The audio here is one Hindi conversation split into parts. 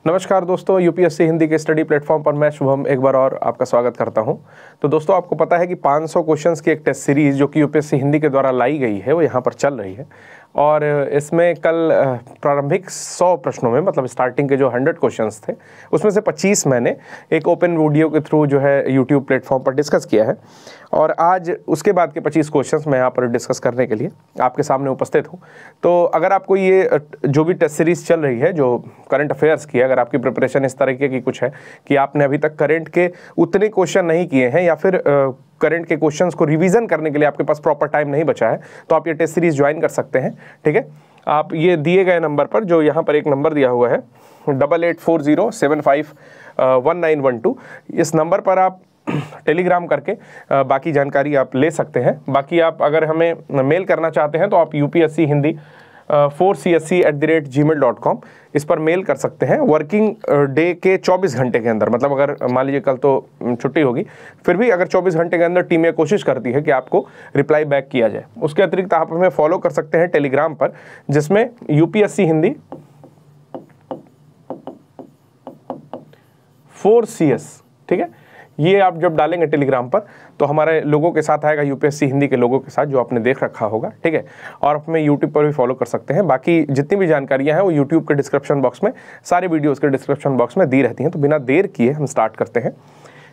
नमस्कार दोस्तों, यूपीएससी हिंदी के स्टडी प्लेटफॉर्म पर मैं शुभम एक बार और आपका स्वागत करता हूं। तो दोस्तों, आपको पता है कि 500 क्वेश्चंस की एक टेस्ट सीरीज़ जो कि यूपीएससी हिंदी के द्वारा लाई गई है वो यहां पर चल रही है। और इसमें कल प्रारंभिक 100 प्रश्नों में, मतलब स्टार्टिंग के जो 100 क्वेश्चंस थे, उसमें से 25 मैंने एक ओपन वीडियो के थ्रू जो है यूट्यूब प्लेटफॉर्म पर डिस्कस किया है। और आज उसके बाद के 25 क्वेश्चंस मैं यहाँ पर डिस्कस करने के लिए आपके सामने उपस्थित हूँ। तो अगर आपको ये जो भी टेस्ट सीरीज़ चल रही है जो करंट अफेयर्स की, अगर आपकी प्रिपरेशन इस तरीके की कुछ है कि आपने अभी तक करंट के उतने क्वेश्चन नहीं किए हैं या फिर करंट के क्वेश्चंस को रिवीजन करने के लिए आपके पास प्रॉपर टाइम नहीं बचा है, तो आप ये टेस्ट सीरीज़ ज्वाइन कर सकते हैं। ठीक है, आप ये दिए गए नंबर पर, जो यहाँ पर एक नंबर दिया हुआ है 8840751912, इस नंबर पर आप टेलीग्राम करके बाकी जानकारी आप ले सकते हैं। बाकी आप अगर हमें मेल करना चाहते हैं तो आप UPSC हिंदी 4CSC@gmail.com इस पर मेल कर सकते हैं वर्किंग डे के 24 घंटे के अंदर। मतलब अगर मान लीजिए कल तो छुट्टी होगी, फिर भी अगर 24 घंटे के अंदर टीम ये कोशिश करती है कि आपको रिप्लाई बैक किया जाए। उसके अतिरिक्त आप हमें फॉलो कर सकते हैं टेलीग्राम पर, जिसमें UPSC हिंदी 4CS, ठीक है, ये आप जब डालेंगे टेलीग्राम पर तो हमारे लोगों के साथ आएगा, UPSC हिंदी के लोगों के साथ, जो आपने देख रखा होगा। ठीक है, और आप हमें यूट्यूब पर भी फॉलो कर सकते हैं। बाकी जितनी भी जानकारियां हैं वो यूट्यूब के डिस्क्रिप्शन बॉक्स में, सारे वीडियोस के डिस्क्रिप्शन बॉक्स में दी रहती हैं। तो बिना देर किए हम स्टार्ट करते हैं।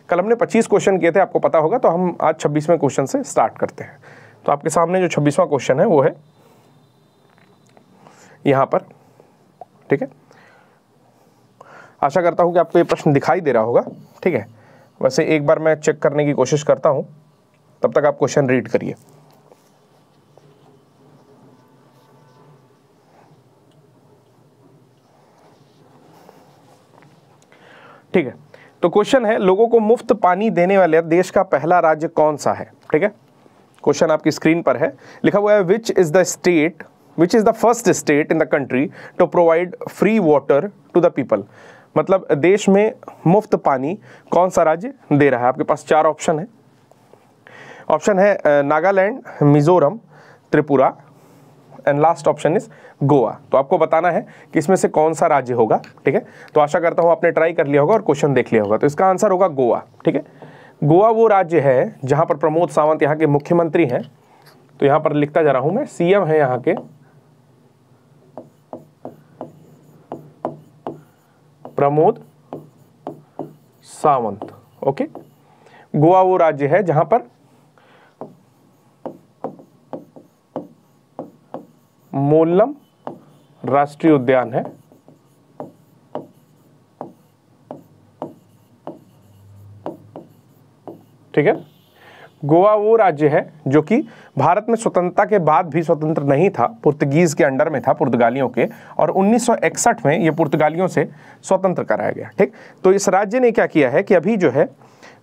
कल हमने 25 क्वेश्चन किए थे, आपको पता होगा, तो हम आज 26वें क्वेश्चन से स्टार्ट करते हैं। तो आपके सामने जो 26वां क्वेश्चन है वो है यहाँ पर। ठीक है, आशा करता हूँ कि आपको ये प्रश्न दिखाई दे रहा होगा। ठीक है, वैसे एक बार मैं चेक करने की कोशिश करता हूं, तब तक आप क्वेश्चन रीड करिए। ठीक है, तो क्वेश्चन है, लोगों को मुफ्त पानी देने वाले देश का पहला राज्य कौन सा है। ठीक है, क्वेश्चन आपकी स्क्रीन पर है, लिखा हुआ है which is the first state in the country to provide free water to the people. मतलब देश में मुफ्त पानी कौन सा राज्य दे रहा है। आपके पास 4 ऑप्शन है। ऑप्शन है Nagaland, Mizoram, Tripura and last option is Goa. तो आपको बताना है कि इसमें से कौन सा राज्य होगा। ठीक है, तो आशा करता हूँ आपने ट्राई कर लिया होगा और क्वेश्चन देख लिया होगा। तो इसका आंसर होगा गोवा। ठीक है, गोवा वो राज्य है जहाँ पर प्रमोद सावंत यहाँ के मुख्यमंत्री हैं। तो यहाँ पर लिखता जा रहा हूँ मैं, CM है यहाँ के प्रमोद सावंत। ओके, गोवा वो राज्य है जहां पर मोल्लम राष्ट्रीय उद्यान है। ठीक है, गोवा वो राज्य है जो कि भारत में स्वतंत्रता के बाद भी स्वतंत्र नहीं था, पुर्तगीज के अंडर में था, पुर्तगालियों के, और 1961 में ये पुर्तगालियों से स्वतंत्र कराया गया। ठीक, तो इस राज्य ने क्या किया है कि अभी जो है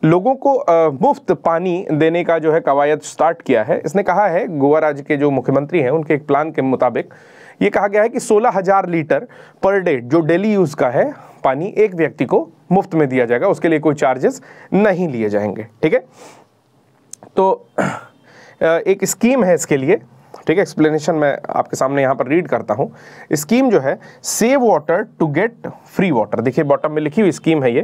लोगों को मुफ्त पानी देने का जो है कवायद स्टार्ट किया है। इसने कहा है, गोवा राज्य के जो मुख्यमंत्री हैं उनके एक प्लान के मुताबिक ये कहा गया है कि 16,000 लीटर पर डे जो डेली यूज़ का है पानी एक व्यक्ति को मुफ्त में दिया जाएगा। उसके लिए कोई चार्जेस नहीं लिए जाएंगे। ठीक है, तो एक स्कीम है इसके लिए। ठीक है, एक्सप्लेनेशन मैं आपके सामने यहाँ पर रीड करता हूँ। स्कीम जो है, save water to get free water. देखिए बॉटम में लिखी हुई स्कीम है ये।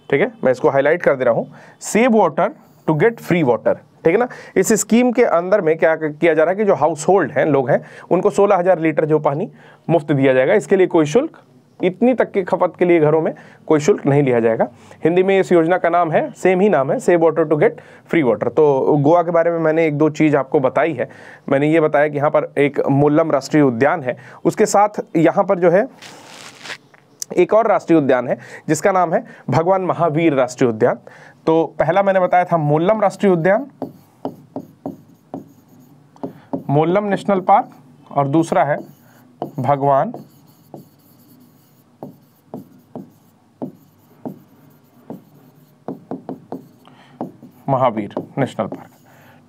ठीक है, मैं इसको हाईलाइट कर दे रहा हूँ, save water to get free water. ठीक है ना, इस स्कीम के अंदर में क्या किया जा रहा है कि जो हाउस होल्ड हैं, लोग हैं, उनको 16,000 लीटर जो पानी मुफ्त दिया जाएगा। इसके लिए कोई शुल्क, इतनी तक की खपत के लिए घरों में कोई शुल्क नहीं लिया जाएगा। हिंदी में इस योजना का नाम है, सेम ही नाम है, save water to get free water. तो गोवा के बारे में मैंने 1-2 चीज़ आपको बताई है। मैंने ये बताया कि यहाँ पर एक मोल्लम राष्ट्रीय उद्यान है, उसके साथ यहाँ पर जो है एक और राष्ट्रीय उद्यान है जिसका नाम है भगवान महावीर राष्ट्रीय उद्यान। तो पहला मैंने बताया था मोल्लम राष्ट्रीय उद्यान, मोल्लम नेशनल पार्क, और दूसरा है भगवान महावीर नेशनल पार्क।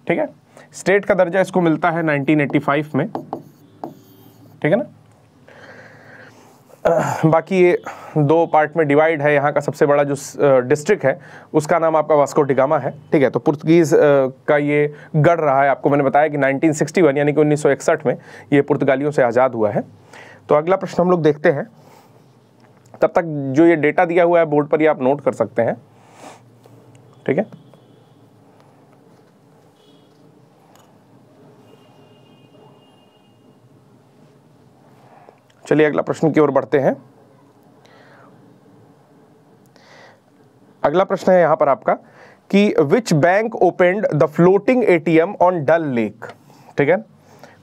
ठीक है, स्टेट का दर्जा इसको मिलता है 1985 में। ठीक है ना, बाकी ये 2 पार्ट में डिवाइड है। यहाँ का सबसे बड़ा जो डिस्ट्रिक्ट है उसका नाम आपका वास्को डी गामा है। ठीक है, तो पुर्तगीज़ का ये गढ़ रहा है। आपको मैंने बताया कि 1961 यानी कि 1961 में ये पुर्तगालियों से आज़ाद हुआ है। तो अगला प्रश्न हम लोग देखते हैं तब तक जो ये डेटा दिया हुआ है बोर्ड पर, ये आप नोट कर सकते हैं, ठीक है। चलिए अगला प्रश्न की ओर बढ़ते हैं। अगला प्रश्न है यहां पर आपका कि which bank opened the floating ATM on Dal lake, ठीक है।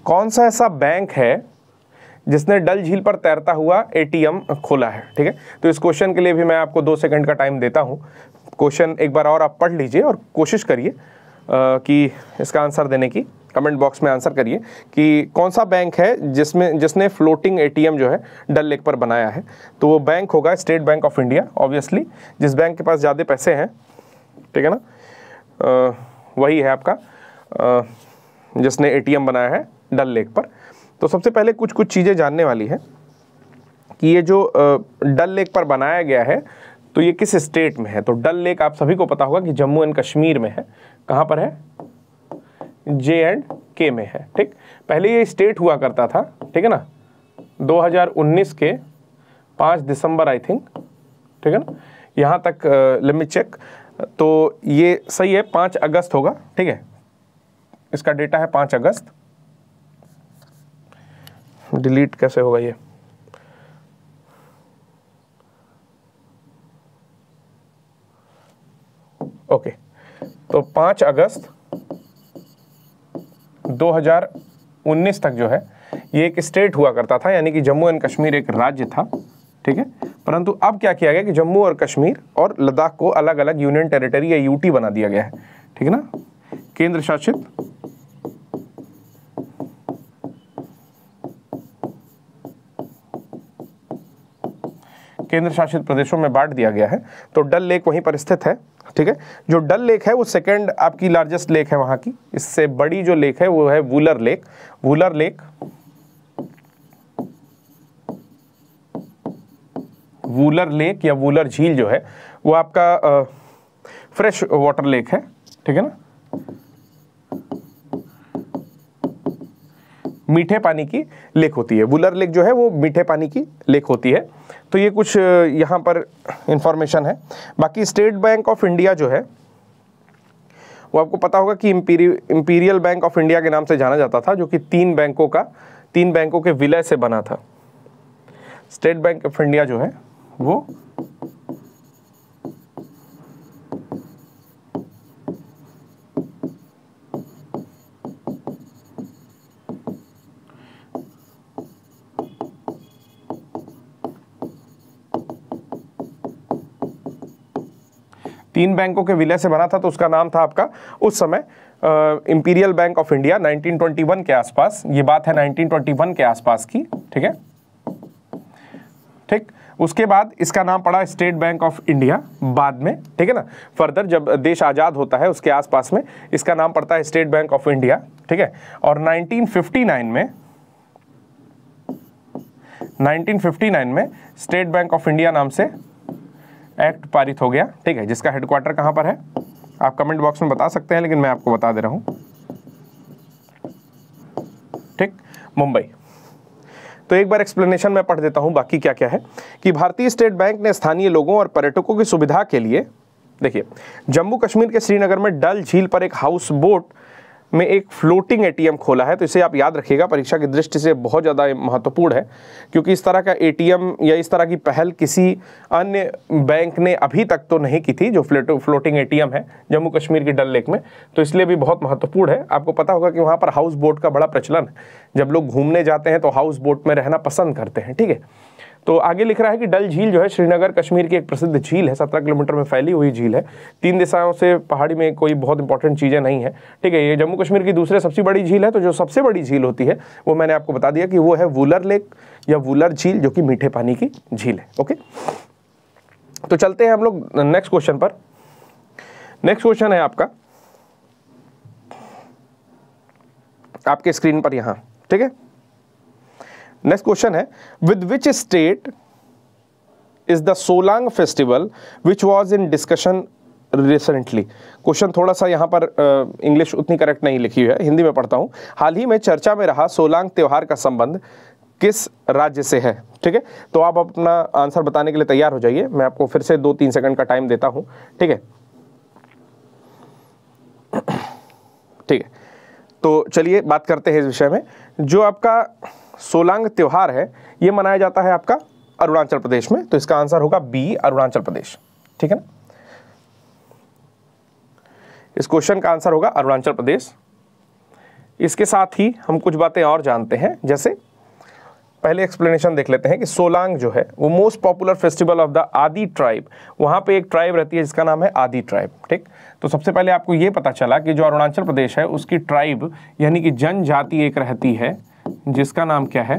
कौन सा ऐसा बैंक है जिसने डल झील पर तैरता हुआ एटीएम खोला है, ठीक है। तो इस क्वेश्चन के लिए भी मैं आपको 2 सेकंड का टाइम देता हूं। क्वेश्चन एक बार और आप पढ़ लीजिए और कोशिश करिए कि इसका आंसर देने की, कमेंट बॉक्स में आंसर करिए कि कौन सा बैंक है जिसने फ्लोटिंग एटीएम जो है डल लेक पर बनाया है। तो वो बैंक होगा state bank of India, obviously, जिस बैंक के पास ज़्यादा पैसे हैं, ठीक है ना, वही है आपका जिसने एटीएम बनाया है डल लेक पर। तो सबसे पहले कुछ चीज़ें जानने वाली है कि ये जो डल लेक पर बनाया गया है तो ये किस स्टेट में है। तो डल लेक आप सभी को पता होगा कि जम्मू एंड कश्मीर में है। कहाँ पर है? J&K में है, ठीक। पहले ये स्टेट हुआ करता था, ठीक है ना, 2019 के 5 दिसंबर आई थिंक, ठीक है ना, यहाँ तक लेट मी चेक। तो ये सही है, 5 अगस्त होगा, ठीक है, इसका डेटा है 5 अगस्त। डिलीट कैसे होगा ये? ओके, तो 5 अगस्त 2019 तक जो है ये एक स्टेट हुआ करता था, यानी कि जम्मू एंड कश्मीर एक राज्य था, ठीक है। परंतु अब क्या किया गया कि जम्मू और कश्मीर और लद्दाख को अलग अलग यूनियन टेरिटरी या यूटी बना दिया गया है, ठीक है ना, केंद्र शासित प्रदेशों में बांट दिया गया है। तो डल लेक वहीं पर स्थित है, ठीक है। जो डल लेक है वो सेकेंड आपकी लार्जेस्ट लेक है वहाँ की। इससे बड़ी जो लेक है वो है वुलर लेक। वुलर लेक या वुलर झील जो है वो आपका फ्रेश वाटर लेक है, ठीक है ना, मीठे पानी की लेक होती है। वुलर लेक जो है वो मीठे पानी की लेक होती है। तो ये कुछ यहाँ पर इंफॉर्मेशन है। बाकी स्टेट बैंक ऑफ इंडिया जो है वो आपको पता होगा कि इंपीरियल बैंक ऑफ इंडिया के नाम से जाना जाता था, जो कि 3 बैंकों के विलय से बना था। स्टेट बैंक ऑफ इंडिया जो है वो तीन बैंकों के विलय से बना था। तो उसका नाम था आपका उस समय इंपीरियल बैंक ऑफ इंडिया। 1921 के आसपास, ये बात है 1921 के आसपास की, ठीक है, ठीक। उसके बाद इसका नाम पड़ा स्टेट बैंक ऑफ इंडिया बाद में, ठीक है ना। फर्दर जब देश आज़ाद होता है उसके आसपास में इसका नाम पड़ता है स्टेट बैंक ऑफ इंडिया, ठीक है। और 1959 में स्टेट बैंक ऑफ इंडिया नाम से एक्ट पारित हो गया, ठीक है, जिसका हेडक्वार्टर कहाँ पर है आप कमेंट बॉक्स में बता सकते हैं, लेकिन मैं आपको बता दे रहा हूँ, ठीक, मुंबई। तो एक बार एक्सप्लेनेशन मैं पढ़ देता हूँ बाकी क्या क्या है कि भारतीय स्टेट बैंक ने स्थानीय लोगों और पर्यटकों की सुविधा के लिए, देखिए, जम्मू कश्मीर के श्रीनगर में डल झील पर एक हाउस बोट में एक फ्लोटिंग एटीएम खोला है। तो इसे आप याद रखिएगा, परीक्षा की दृष्टि से बहुत ज़्यादा महत्वपूर्ण है, क्योंकि इस तरह का एटीएम या इस तरह की पहल किसी अन्य बैंक ने अभी तक तो नहीं की थी, जो फ्लोटिंग एटीएम है जम्मू कश्मीर की डल लेक में। तो इसलिए भी बहुत महत्वपूर्ण है। आपको पता होगा कि वहाँ पर हाउस बोट का बड़ा प्रचलन है। जब लोग घूमने जाते हैं तो हाउस बोट में रहना पसंद करते हैं, ठीक है। तो आगे लिख रहा है कि डल झील जो है श्रीनगर कश्मीर की एक प्रसिद्ध झील है, 17 किलोमीटर में फैली हुई झील है। 3 दिशाओं से पहाड़ी में कोई बहुत इंपॉर्टेंट चीज़ें नहीं है, ठीक है। ये जम्मू कश्मीर की दूसरे सबसे बड़ी झील है। तो जो सबसे बड़ी झील होती है वो मैंने आपको बता दिया कि वो है वुलर लेक या वुलर झील, जो कि मीठे पानी की झील है, ओके। तो चलते हैं हम लोग नेक्स्ट क्वेश्चन पर। नेक्स्ट क्वेश्चन है आपका आपके स्क्रीन पर यहाँ, ठीक है। नेक्स्ट क्वेश्चन है, with which state is the Solang festival which was in discussion recently. Question थोड़ा सा यहाँ पर इंग्लिश उतनी करेक्ट नहीं लिखी हुई है, हिंदी में पढ़ता हूँ। हाल ही में चर्चा में रहा सोलांग त्योहार का संबंध किस राज्य से है। ठीक है, तो आप अपना आंसर बताने के लिए तैयार हो जाइए। मैं आपको फिर से 2-3 सेकंड का टाइम देता हूं। ठीक है, ठीक है, तो चलिए बात करते हैं इस विषय में। जो आपका सोलांग त्योहार है ये मनाया जाता है आपका अरुणाचल प्रदेश में, तो इसका आंसर होगा बी, अरुणाचल प्रदेश। ठीक है ना, इस क्वेश्चन का आंसर होगा अरुणाचल प्रदेश। इसके साथ ही हम कुछ बातें और जानते हैं, जैसे पहले एक्सप्लेनेशन देख लेते हैं कि सोलांग जो है वो most popular festival of the आदि ट्राइब, वहाँ पे एक ट्राइब रहती है जिसका नाम है आदि ट्राइब। ठीक, तो सबसे पहले आपको ये पता चला कि जो अरुणाचल प्रदेश है उसकी ट्राइब यानी कि जनजाति एक रहती है जिसका नाम क्या है,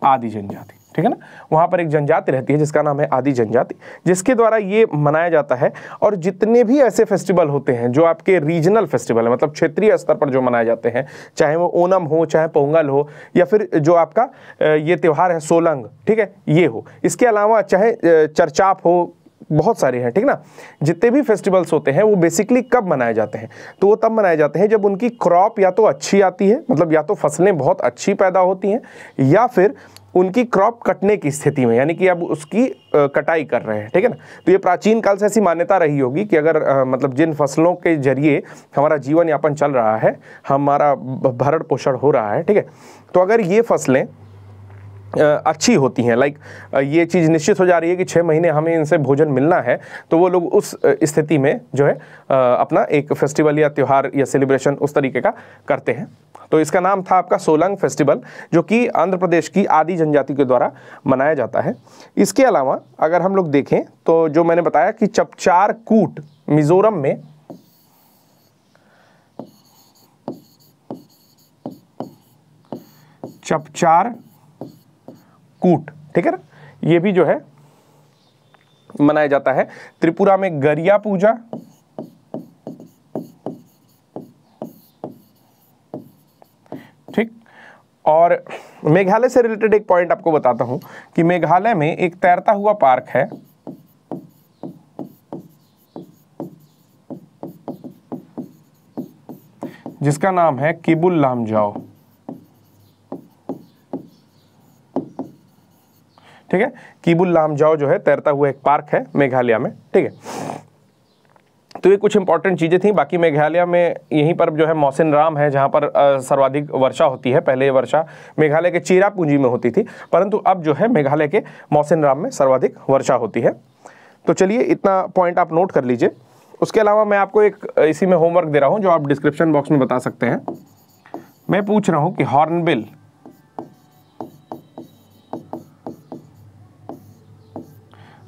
आदि जनजाति। ठीक है ना, वहाँ पर एक जनजाति रहती है जिसका नाम है आदि जनजाति, जिसके द्वारा ये मनाया जाता है। और जितने भी ऐसे फेस्टिवल होते हैं जो आपके रीजनल फेस्टिवल है, मतलब क्षेत्रीय स्तर पर जो मनाए जाते हैं, चाहे वो ओणम हो, चाहे पोंगल हो, या फिर जो आपका ये त्यौहार है सोलंग, ठीक है, ये हो, इसके अलावा चाहे चरचाप हो, बहुत सारे हैं। ठीक ना, जितने भी फेस्टिवल्स होते हैं वो बेसिकली कब मनाए जाते हैं, तो वो तब मनाए जाते हैं जब उनकी क्रॉप या तो अच्छी आती है, मतलब या तो फसलें बहुत अच्छी पैदा होती हैं, या फिर उनकी क्रॉप कटने की स्थिति में, यानी कि अब उसकी कटाई कर रहे हैं। ठीक है ना, तो ये प्राचीन काल से ऐसी मान्यता रही होगी कि अगर मतलब जिन फसलों के जरिए हमारा जीवन यापन चल रहा है, हमारा भरण पोषण हो रहा है, ठीक है, तो अगर ये फसलें अच्छी होती हैं, लाइक ये चीज़ निश्चित हो जा रही है कि 6 महीने हमें इनसे भोजन मिलना है, तो वो लोग उस स्थिति में जो है अपना एक फेस्टिवल या त्यौहार या सेलिब्रेशन उस तरीके का करते हैं। तो इसका नाम था आपका सोलंग फेस्टिवल, जो कि आंध्र प्रदेश की आदि जनजाति के द्वारा मनाया जाता है। इसके अलावा अगर हम लोग देखें तो जो मैंने बताया कि चपचार कूट मिजोरम में चपचार कूट, ठीक है ना, ये भी जो है मनाया जाता है। त्रिपुरा में गरिया पूजा, ठीक, और मेघालय से रिलेटेड एक पॉइंट आपको बताता हूं कि मेघालय में एक तैरता हुआ पार्क है जिसका नाम है किबुल लामजाओ। ठीक है, किबुल लामजाओ जो है तैरता हुआ एक पार्क है मेघालय में। ठीक है, तो ये कुछ इंपॉर्टेंट चीज़ें थी। बाकी मेघालय में यहीं पर जो है मौसिनराम है जहाँ पर सर्वाधिक वर्षा होती है। पहले वर्षा मेघालय के चेरापूंजी में होती थी, परंतु अब जो है मेघालय के मौसिनराम में सर्वाधिक वर्षा होती है। तो चलिए इतना पॉइंट आप नोट कर लीजिए। उसके अलावा मैं आपको एक इसी में होमवर्क दे रहा हूँ जो आप डिस्क्रिप्शन बॉक्स में बता सकते हैं। मैं पूछ रहा हूँ कि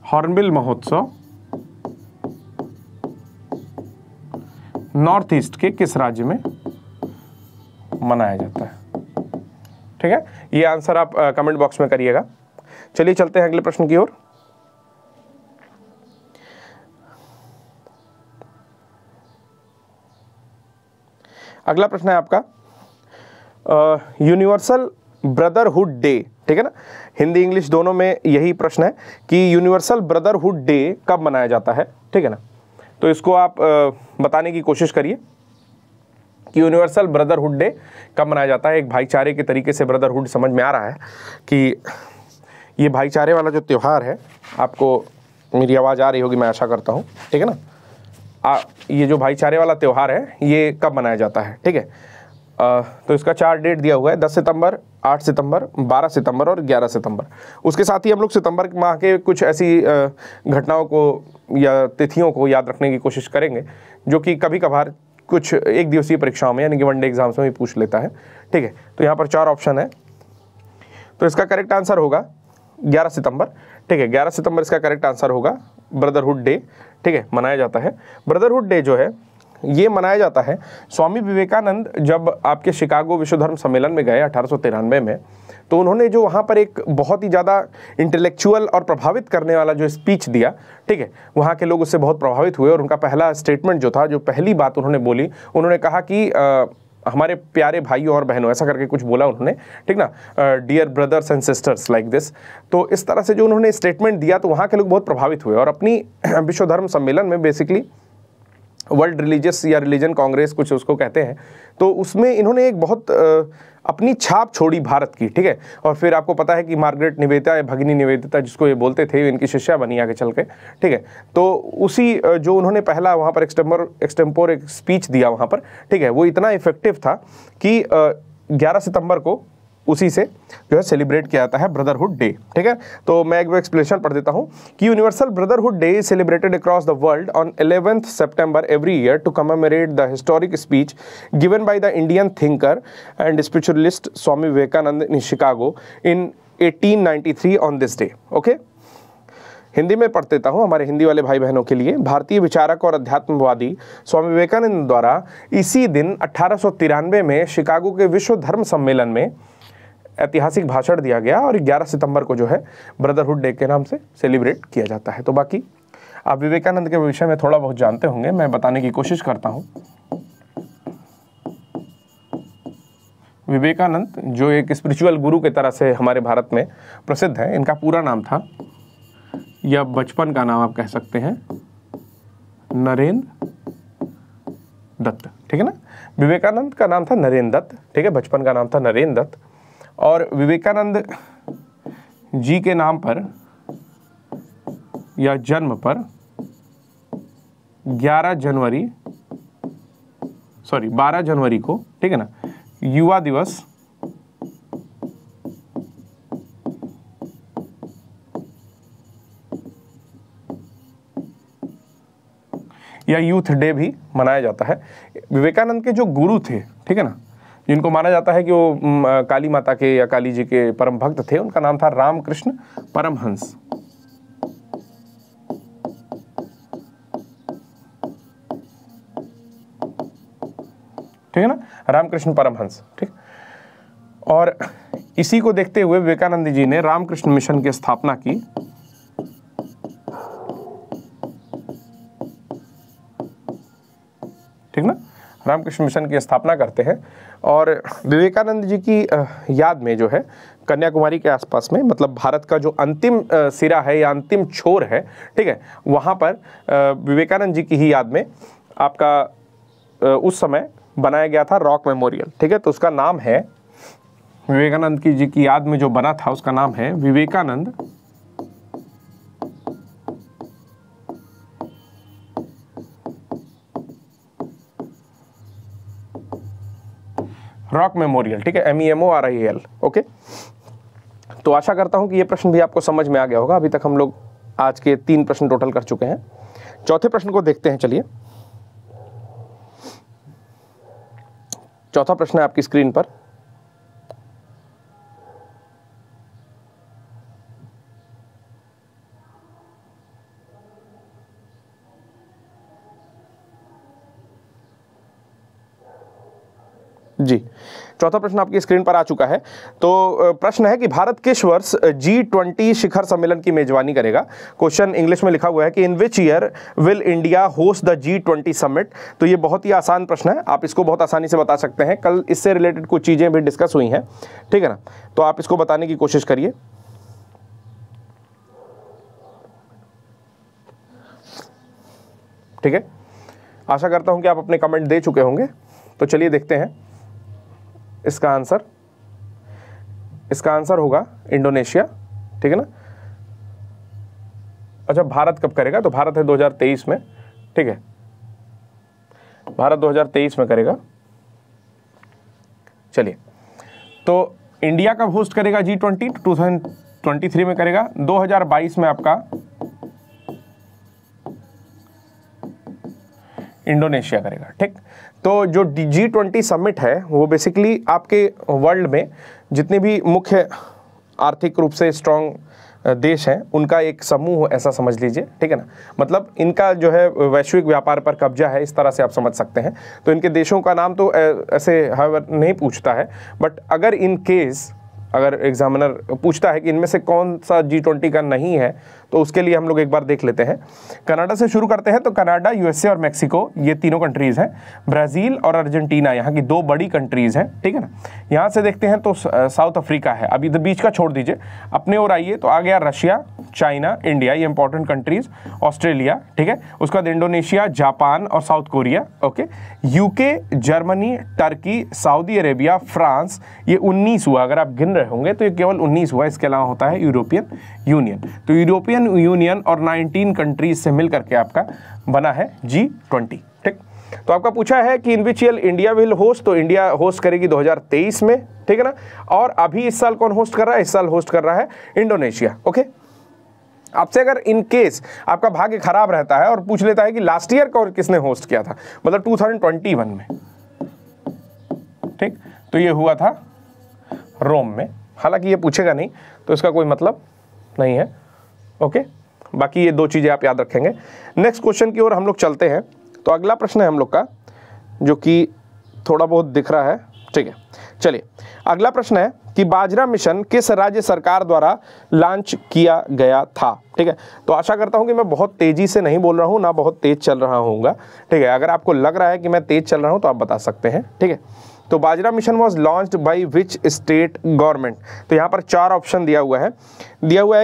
हॉर्नबिल महोत्सव नॉर्थ ईस्ट के किस राज्य में मनाया जाता है। ठीक है, ये आंसर आप कमेंट बॉक्स में करिएगा। चलिए चलते हैं अगले प्रश्न की ओर। अगला प्रश्न है आपका यूनिवर्सल ब्रदरहुड डे। ठीक है ना, हिंदी इंग्लिश दोनों में यही प्रश्न है कि यूनिवर्सल ब्रदरहुड डे कब मनाया जाता है। ठीक है ना, तो इसको आप बताने की कोशिश करिए कि यूनिवर्सल ब्रदरहुड डे कब मनाया जाता है। एक भाईचारे के तरीके से ब्रदरहुड समझ में आ रहा है कि ये भाईचारे वाला जो त्यौहार है, आपको मेरी आवाज़ आ रही होगी मैं आशा करता हूँ। ठीक है ना, ये जो भाईचारे वाला त्यौहार है ये कब मनाया जाता है। ठीक है, तो इसका 4 डेट दिया हुआ है, 10 सितंबर, 8 सितंबर, 12 सितंबर और 11 सितंबर। उसके साथ ही हम लोग सितंबर माह के कुछ ऐसी घटनाओं को या तिथियों को याद रखने की कोशिश करेंगे जो कि कभी कभार कुछ एक दिवसीय परीक्षाओं में यानी कि वनडे एग्जाम्स में भी पूछ लेता है। ठीक है, तो यहाँ पर 4 ऑप्शन है, तो इसका करेक्ट आंसर होगा 11 सितंबर। ठीक है, 11 सितंबर इसका करेक्ट आंसर होगा। ब्रदरहुड डे, ठीक है, मनाया जाता है। ब्रदरहुड डे जो है ये मनाया जाता है स्वामी विवेकानंद जब आपके शिकागो विश्व धर्म सम्मेलन में गए 1893 में, तो उन्होंने जो वहाँ पर एक बहुत ही ज़्यादा इंटेलेक्चुअल और प्रभावित करने वाला जो स्पीच दिया, ठीक है, वहाँ के लोग उससे बहुत प्रभावित हुए। और उनका पहला स्टेटमेंट जो था, जो पहली बात उन्होंने बोली, उन्होंने कहा कि हमारे प्यारे भाइयों और बहनों, ऐसा करके कुछ बोला उन्होंने, ठीक ना, dear brothers and sisters like this. तो इस तरह से जो उन्होंने स्टेटमेंट दिया तो वहाँ के लोग बहुत प्रभावित हुए और अपनी विश्व धर्म सम्मेलन में बेसिकली वर्ल्ड रिलीजियस या रिलीजन कांग्रेस कुछ उसको कहते हैं। तो उसमें इन्होंने एक बहुत अपनी छाप छोड़ी भारत की, ठीक है। और फिर आपको पता है कि मार्गरेट निवेदिता या भगिनी निवेदिता जिसको ये बोलते थे, इनकी शिष्या बनी आगे चल के, ठीक है। तो उसी जो उन्होंने पहला वहाँ पर एक्सटेम्पोर एक स्पीच दिया वहाँ पर, ठीक है, वो इतना इफेक्टिव था कि 11 सितंबर को उसी से जो है सेलिब्रेट किया जाता है ब्रदरहुड डे, ठीक है। तो मैं एक एक्सप्लेनेशन पढ़ देता हूँ कि universal brotherhood day is celebrated across the world on 11th September every year to commemorate the historic speech given by the Indian thinker and spiritualist Swami Vivekananda in Chicago in 1893 on this day. Okay, Hindi में पढ़ देता हूँ हमारे हिंदी वाले भाई बहनों के लिए। भारतीय विचारक और अध्यात्मवादी स्वामी विवेकानंद द्वारा इसी दिन 1893 में शिकागो के विश्व धर्म सम्मेलन में ऐतिहासिक भाषण दिया गया और 11 सितंबर को जो है ब्रदरहुड डे के नाम से सेलिब्रेट किया जाता है। तो बाकी आप विवेकानंद के विषय में थोड़ा बहुत जानते होंगे, मैं बताने की कोशिश करता हूँ। विवेकानंद जो एक स्पिरिचुअल गुरु की तरह से हमारे भारत में प्रसिद्ध है, इनका पूरा नाम था, या बचपन का नाम आप कह सकते हैं, नरेंद्र दत्त, ठीक है ना। विवेकानंद का नाम था नरेंद्र दत्त, ठीक है, बचपन का नाम था नरेंद्र दत्त। और विवेकानंद जी के नाम पर या जन्म पर 12 जनवरी को, ठीक है ना, युवा दिवस या यूथ डे भी मनाया जाता है। विवेकानंद के जो गुरु थे, ठीक है ना, जिनको माना जाता है कि वो काली माता के या काली जी के परम भक्त थे, उनका नाम था रामकृष्ण परमहंस, ठीक है ना, रामकृष्ण परमहंस, ठीक। और इसी को देखते हुए विवेकानंद जी ने रामकृष्ण मिशन की स्थापना की, ठीक ना, रामकृष्ण मिशन की स्थापना करते हैं। और विवेकानंद जी की याद में जो है कन्याकुमारी के आसपास में, मतलब भारत का जो अंतिम सिरा है या अंतिम छोर है, ठीक है, वहाँ पर विवेकानंद जी की ही याद में आपका उस समय बनाया गया था रॉक मेमोरियल, ठीक है। तो उसका नाम है, विवेकानंद जी की याद में जो बना था उसका नाम है विवेकानंद रॉक मेमोरियल, ठीक है, MEMORIAL। ओके, तो आशा करता हूं कि ये प्रश्न भी आपको समझ में आ गया होगा। अभी तक हम लोग आज के 3 प्रश्न टोटल कर चुके हैं। चौथे प्रश्न को देखते हैं, चलिए। चौथा प्रश्न है आपकी स्क्रीन पर। जी, चौथा प्रश्न आपकी स्क्रीन पर आ चुका है। तो प्रश्न है कि भारत किस वर्ष G20 शिखर सम्मेलन की मेजबानी करेगा। क्वेश्चन इंग्लिश में लिखा हुआ है कि in which year will India host the G20 summit. तो ये बहुत ही आसान प्रश्न है, आप इसको बहुत आसानी से बता सकते हैं। कल इससे रिलेटेड कुछ चीज़ें भी डिस्कस हुई हैं, ठीक है ना, तो आप इसको बताने की कोशिश करिए। ठीक है, आशा करता हूं कि आप अपने कमेंट दे चुके होंगे। तो चलिए देखते हैं इसका आंसर होगा इंडोनेशिया, ठीक है ना। अच्छा, भारत कब करेगा? तो भारत है 2023 में, ठीक है, भारत 2023 में करेगा। चलिए, तो इंडिया कब होस्ट करेगा G20? 2023 में करेगा। 2022 में आपका इंडोनेशिया करेगा, ठीक। तो जो G20 समिट है वो बेसिकली आपके वर्ल्ड में जितने भी मुख्य आर्थिक रूप से स्ट्रॉन्ग देश हैं उनका एक समूह, ऐसा समझ लीजिए, ठीक है ना। मतलब इनका जो है वैश्विक व्यापार पर कब्जा है, इस तरह से आप समझ सकते हैं। तो इनके देशों का नाम तो ऐसे नहीं पूछता है, बट अगर इन केस अगर एग्जामिनर पूछता है कि इनमें से कौन सा G20 का नहीं है, तो उसके लिए हम लोग एक बार देख लेते हैं। कनाडा से शुरू करते हैं। तो कनाडा, यूएसए और मेक्सिको, ये तीनों कंट्रीज़ हैं। ब्राज़ील और अर्जेंटीना यहाँ की दो बड़ी कंट्रीज़ हैं, ठीक है ना। यहाँ से देखते हैं तो साउथ अफ्रीका है, अभी तो बीच का छोड़ दीजिए, अपने और आइए तो आ गया रशिया, चाइना, इंडिया, ये इंपॉर्टेंट कंट्रीज़, ऑस्ट्रेलिया, ठीक है। उसके बाद इंडोनेशिया, जापान और south Korea, okay. UK, Germany, Turkey, Saudi Arabia, France, ये 19 हुआ। अगर आप गिन रहे होंगे तो ये केवल 19 हुआ। इसके अलावा होता है यूरोपियन यूनियन। तो यूरोपियन यूनियन और 19 कंट्रीज से मिल करके आपका बना है G20, ठीक। तो आपका पूछा है कि in which year India will host, तो इंडिया होस्ट करेगी 2023 में, ठीक है ना। और अभी इस साल कौन होस्ट कर रहा है? इस साल होस्ट कर रहा है इंडोनेशिया, ओके। आपसे अगर इन केस आपका भाग्य खराब रहता है और पूछ लेता है कि लास्ट ईयर कौन किसने होस्ट किया था, मतलब 2021 में, ठीक, तो ये हुआ था रोम में। हालांकि ये पूछेगा नहीं तो इसका कोई मतलब नहीं है, ओके। बाकी ये दो चीज़ें आप याद रखेंगे। नेक्स्ट क्वेश्चन की ओर हम लोग चलते हैं। तो अगला प्रश्न है हम लोग का, जो कि थोड़ा बहुत दिख रहा है, ठीक है। चलिए, अगला प्रश्न है कि बाजरा मिशन किस राज्य सरकार द्वारा लॉन्च किया गया था, ठीक है। तो आशा करता हूं कि मैं बहुत तेज़ी से नहीं बोल रहा हूं, ना बहुत तेज़ चल रहा हूँगा, ठीक है। अगर आपको लग रहा है कि मैं तेज़ चल रहा हूं तो आप बता सकते हैं, ठीक है। तो bajra mission was launched by which state government. तो यहाँ पर 4 ऑप्शन दिया हुआ है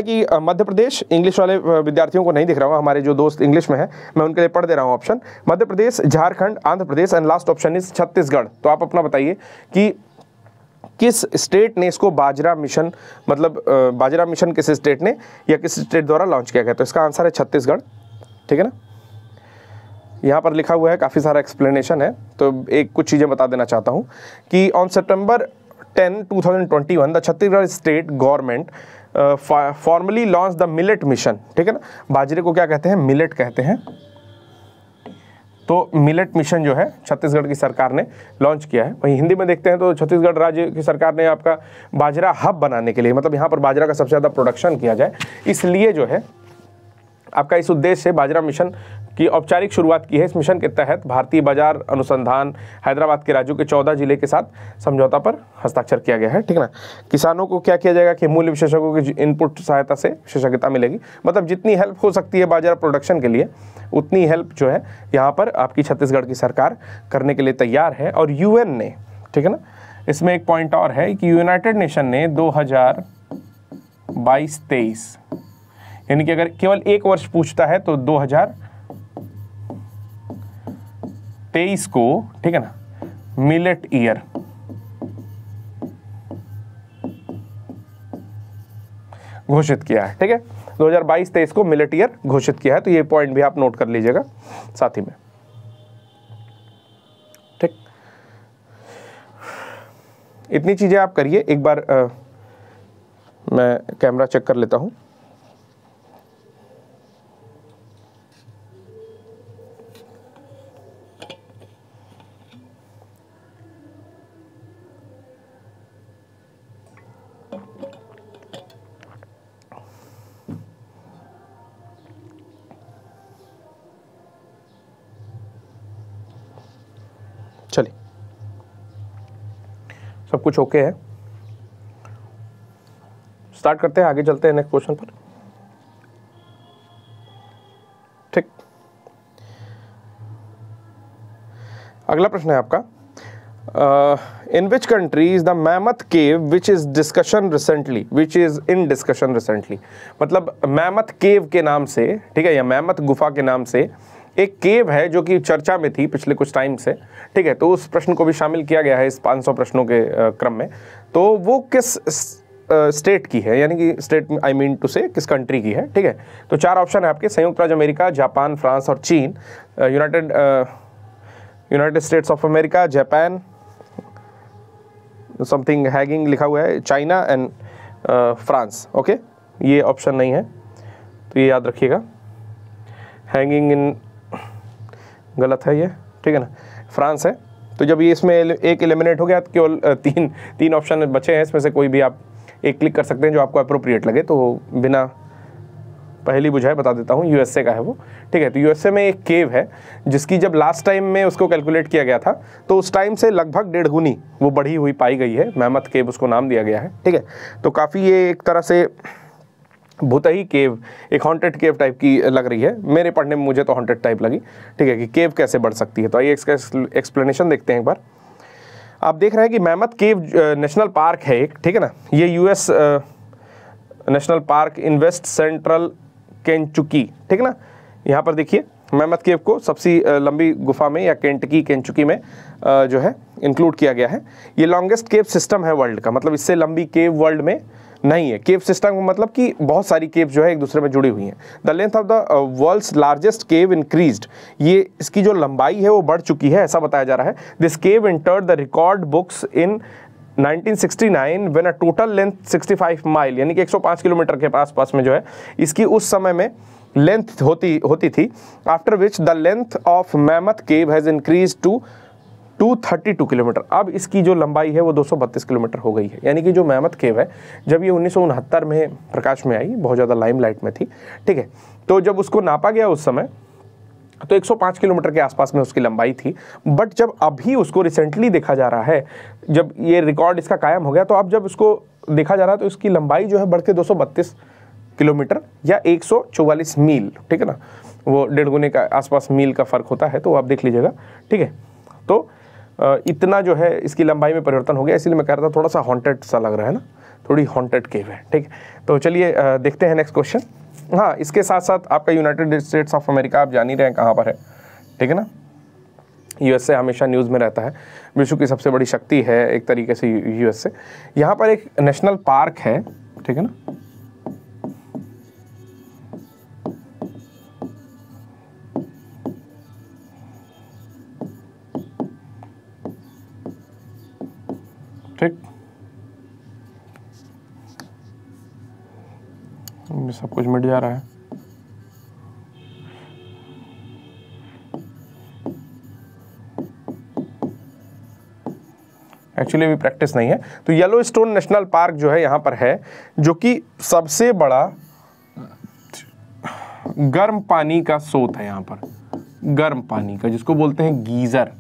कि मध्य प्रदेश, इंग्लिश वाले विद्यार्थियों को नहीं दिख रहा होगा, हमारे जो दोस्त इंग्लिश में है मैं उनके लिए पढ़ दे रहा हूँ option, Madhya Pradesh, Jharkhand, Andhra Pradesh and last option is Chhattisgarh. तो आप अपना बताइए कि किस स्टेट ने इसको बाजरा मिशन, मतलब बाजरा मिशन किस स्टेट ने या किस स्टेट द्वारा लॉन्च किया गया। तो इसका आंसर है छत्तीसगढ़, ठीक है ना। यहाँ पर लिखा हुआ है, काफ़ी सारा एक्सप्लेनेशन है, तो एक कुछ चीज़ें बता देना चाहता हूँ कि on September 10, 2021 the Chhattisgarh state government formally launch the millet mission, ठीक है ना। बाजरे को क्या कहते हैं? मिलेट कहते हैं। तो मिलेट मिशन जो है छत्तीसगढ़ की सरकार ने लॉन्च किया है। वहीं हिंदी में देखते हैं तो छत्तीसगढ़ राज्य की सरकार ने आपका बाजरा हब बनाने के लिए, मतलब यहाँ पर बाजरा का सबसे ज़्यादा प्रोडक्शन किया जाए, इसलिए जो है आपका इस उद्देश्य से बाजरा मिशन की औपचारिक शुरुआत की है। इस मिशन के तहत भारतीय बाजार अनुसंधान हैदराबाद के राज्यों के 14 जिले के साथ समझौता पर हस्ताक्षर किया गया है, ठीक है ना। किसानों को क्या किया जाएगा कि मूल्य विशेषज्ञों की इनपुट सहायता से विशेषज्ञता मिलेगी, मतलब जितनी हेल्प हो सकती है बाजरा प्रोडक्शन के लिए उतनी हेल्प जो है यहाँ पर आपकी छत्तीसगढ़ की सरकार करने के लिए तैयार है। और यूएन ने, ठीक है ना, इसमें एक पॉइंट और है कि यूनाइटेड नेशन ने 2022-23 यानी कि अगर केवल एक वर्ष पूछता है तो 2023 को, ठीक है ना, मिलेट ईयर घोषित किया है, ठीक है। 2022-23 को मिलेट ईयर घोषित किया है। तो ये पॉइंट भी आप नोट कर लीजिएगा साथ ही में, ठीक। इतनी चीजें आप करिए। एक बार मैं कैमरा चेक कर लेता हूं। चलिए, सब कुछ ओके है, स्टार्ट करते हैं, आगे चलते हैं नेक्स्ट क्वेश्चन पर, ठीक। अगला प्रश्न है आपका, in which country is the mammoth cave which is discussion recently, which is in discussion recently. मतलब मैमथ केव के नाम से, ठीक है, या मैमथ गुफा के नाम से एक केव है जो कि चर्चा में थी पिछले कुछ टाइम से, ठीक है। तो उस प्रश्न को भी शामिल किया गया है इस 500 प्रश्नों के क्रम में। तो वो किस स्टेट की है, यानी कि स्टेट आई मीन टू से किस कंट्री की है, ठीक है। तो 4 ऑप्शन है आपके, संयुक्त राज्य अमेरिका, जापान, फ्रांस और चीन, United states of America, Japan, something hanging लिखा हुआ है, चाइना एंड फ्रांस, ओके। ये ऑप्शन नहीं है तो ये याद रखिएगा। हैंगिंग इन गलत है ये, ठीक है ना, फ्रांस है। तो जब ये इसमें एक एलिमिनेट हो गया तो केवल तीन ऑप्शन बचे हैं, इसमें से कोई भी आप एक क्लिक कर सकते हैं जो आपको अप्रोप्रिएट लगे। तो बिना पहली बुझाए बता देता हूँ, यूएसए का है वो, ठीक है। तो यूएसए में एक केव है जिसकी जब लास्ट टाइम में उसको कैलकुलेट किया गया था तो उस टाइम से लगभग 1.5 गुनी वो बढ़ी हुई पाई गई है, मैमथ केव उसको नाम दिया गया है, ठीक है। तो काफ़ी ये एक तरह से भूतही केव एक हॉन्टेड केव टाइप की लग रही है, मेरे पढ़ने में मुझे तो हॉन्टेड टाइप लगी, ठीक है, कि केव कैसे बढ़ सकती है। तो आइए इसका एक्सप्लेनेशन देखते हैं एक बार। आप देख रहे हैं कि मैमथ केव नेशनल पार्क है एक, ठीक है ना, ये US national park in west central Kentucky, ठीक है ना। यहाँ पर देखिए मैमथ केव को सबसे लंबी गुफा में या केंचुकी में जो है इंक्लूड किया गया है। ये लॉन्गेस्ट केव सिस्टम है वर्ल्ड का, मतलब इससे लंबी केव वर्ल्ड में नहीं है। केव सिस्टम मतलब कि बहुत सारी केव जो है एक दूसरे में जुड़ी हुई हैं। The length of the world's largest cave increased, ये इसकी जो लंबाई है वो बढ़ चुकी है, ऐसा बताया जा रहा है। This cave entered the record books in 1969 when a total length 65 mile, यानी कि 105 किलोमीटर के पास में जो है इसकी उस समय में लेंथ होती थी। After which the length of mammoth cave has increase to 232 kilometre, अब इसकी जो लंबाई है वो 232 किलोमीटर हो गई है। यानी कि जो मैमथ केव है जब ये 1969 में प्रकाश में आई, बहुत ज़्यादा लाइमलाइट में थी, ठीक है, तो जब उसको नापा गया उस समय तो 105 किलोमीटर के आसपास में उसकी लंबाई थी। बट जब अभी उसको रिसेंटली देखा जा रहा है, जब ये रिकॉर्ड इसका कायम हो गया, तो अब जब उसको देखा जा रहा है तो इसकी लंबाई जो है बढ़ के 232 किलोमीटर या 144 मील, ठीक है ना, वो 1.5 गुने का आसपास मील का फ़र्क होता है, तो आप देख लीजिएगा, ठीक है। तो इतना जो है इसकी लंबाई में परिवर्तन हो गया, इसलिए मैं कह रहा था थोड़ा सा हॉन्टेड सा लग रहा है ना, थोड़ी हॉन्टेड केव है, ठीक है। तो चलिए देखते हैं नेक्स्ट क्वेश्चन। हाँ, इसके साथ साथ आपका यूनाइटेड स्टेट्स ऑफ अमेरिका आप जान ही रहे हैं कहाँ पर है, ठीक है ना। यूएसए हमेशा न्यूज़ में रहता है, विश्व की सबसे बड़ी शक्ति है एक तरीके से यूएसए। यहाँ पर एक नेशनल पार्क है, ठीक है ना, ठीक, सब कुछ मिट जा रहा है। एक्चुअली अभी प्रैक्टिस नहीं है। तो येलोस्टोन नेशनल पार्क जो है यहाँ पर है, जो कि सबसे बड़ा गर्म पानी का स्रोत है। यहाँ पर गर्म पानी का, जिसको बोलते हैं गीजर,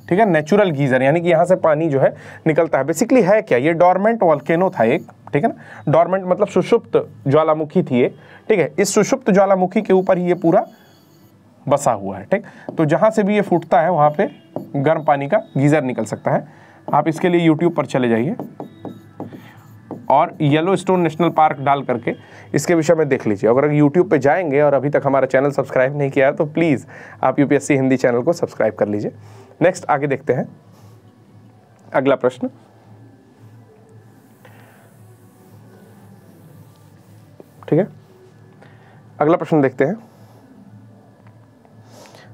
ठीक है, नेचुरल गीजर, यानी कि यहाँ से पानी जो है निकलता है। बेसिकली है क्या, ये डॉर्मेंट वॉल्केनो था एक, ठीक है ना। डॉर्मेंट मतलब सुषुप्त ज्वालामुखी थी ये, ठीक है। इस सुषुप्त ज्वालामुखी के ऊपर ही ये पूरा बसा हुआ है, ठीक। तो जहाँ से भी ये फूटता है वहाँ पे गर्म पानी का गीजर निकल सकता है। आप इसके लिए यूट्यूब पर चले जाइए और येलोस्टोन नेशनल पार्क डाल करके इसके विषय में देख लीजिए। अगर यूट्यूब पे जाएंगे और अभी तक हमारा चैनल सब्सक्राइब नहीं किया है तो प्लीज़ आप यूपीएससी हिंदी चैनल को सब्सक्राइब कर लीजिए। नेक्स्ट आगे देखते हैं अगला प्रश्न। ठीक है, अगला प्रश्न देखते हैं।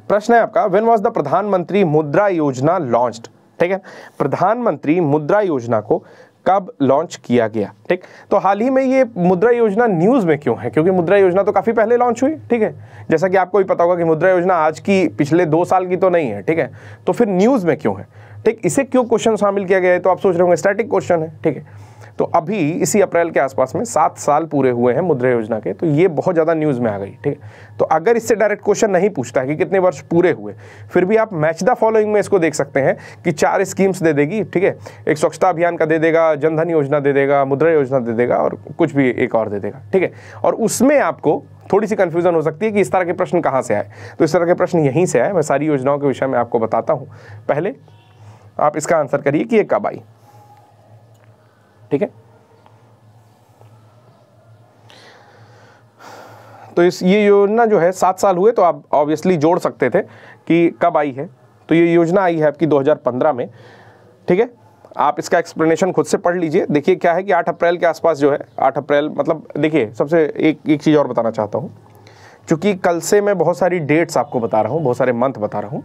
प्रश्न है आपका, व्हेन वाज द प्रधानमंत्री मुद्रा योजना लॉन्च्ड। ठीक है, प्रधानमंत्री मुद्रा योजना को कब लॉन्च किया गया। ठीक, तो हाल ही में ये मुद्रा योजना न्यूज़ में क्यों है, क्योंकि मुद्रा योजना तो काफ़ी पहले लॉन्च हुई। ठीक है, जैसा कि आपको भी पता होगा कि मुद्रा योजना आज की पिछले 2 साल की तो नहीं है। ठीक है, तो फिर न्यूज़ में क्यों है। ठीक, इसे क्यों क्वेश्चन शामिल किया गया है, तो आप सोच रहे होंगे स्टैटिक क्वेश्चन है। ठीक है, तो अभी इसी अप्रैल के आसपास में 7 साल पूरे हुए हैं मुद्रा योजना के, तो ये बहुत ज़्यादा न्यूज़ में आ गई। ठीक है, तो अगर इससे डायरेक्ट क्वेश्चन नहीं पूछता है कि कितने वर्ष पूरे हुए, फिर भी आप मैच द फॉलोइंग में इसको देख सकते हैं कि 4 स्कीम्स दे देगी। ठीक है, एक स्वच्छता अभियान का दे देगा, जनधन योजना दे देगा, मुद्रा योजना दे देगा और कुछ भी एक और दे देगा। ठीक है, और उसमें आपको थोड़ी सी कंफ्यूजन हो सकती है कि इस तरह के प्रश्न कहाँ से आए। तो इस तरह के प्रश्न यहीं से आए। मैं सारी योजनाओं के विषय में आपको बताता हूँ। पहले आप इसका आंसर करिए कि ये कब आई। ठीक है, तो ये योजना जो है 7 साल हुए, तो आप ऑब्वियसली जोड़ सकते थे कि कब आई है। तो ये योजना आई है आपकी 2015 में। ठीक है, आप इसका एक्सप्लेनेशन खुद से पढ़ लीजिए। देखिए क्या है कि 8 अप्रैल के आसपास जो है, 8 अप्रैल मतलब देखिए, सबसे एक चीज़ और बताना चाहता हूँ, क्योंकि कल से मैं बहुत सारी डेट्स आपको बता रहा हूँ, बहुत सारे मंथ बता रहा हूँ।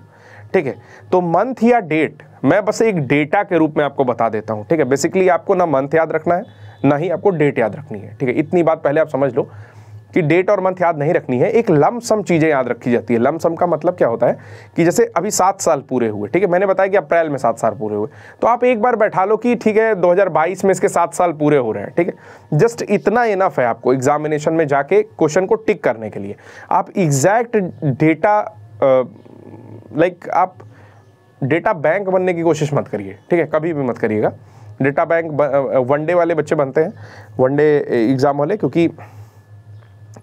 ठीक है, तो मंथ या डेट मैं बस एक डेटा के रूप में आपको बता देता हूँ। ठीक है, बेसिकली आपको ना मंथ याद रखना है, ना ही आपको डेट याद रखनी है। ठीक है, इतनी बात पहले आप समझ लो कि डेट और मंथ याद नहीं रखनी है, एक लम सम चीज़ें याद रखी जाती है। लम सम का मतलब क्या होता है कि जैसे अभी 7 साल पूरे हुए। ठीक है, मैंने बताया कि अप्रैल में 7 साल पूरे हुए, तो आप एक बार बैठा लो कि ठीक है 2022 में इसके 7 साल पूरे हो रहे हैं। ठीक है, जस्ट इतना इनफ है आपको एग्जामिनेशन में जाके क्वेश्चन को टिक करने के लिए। आप एग्जैक्ट डेटा लाइक आप डेटा बैंक बनने की कोशिश मत करिए। ठीक है, कभी भी मत करिएगा, डेटा बैंक वनडे वाले बच्चे बनते हैं, वनडे एग्ज़ाम वाले, क्योंकि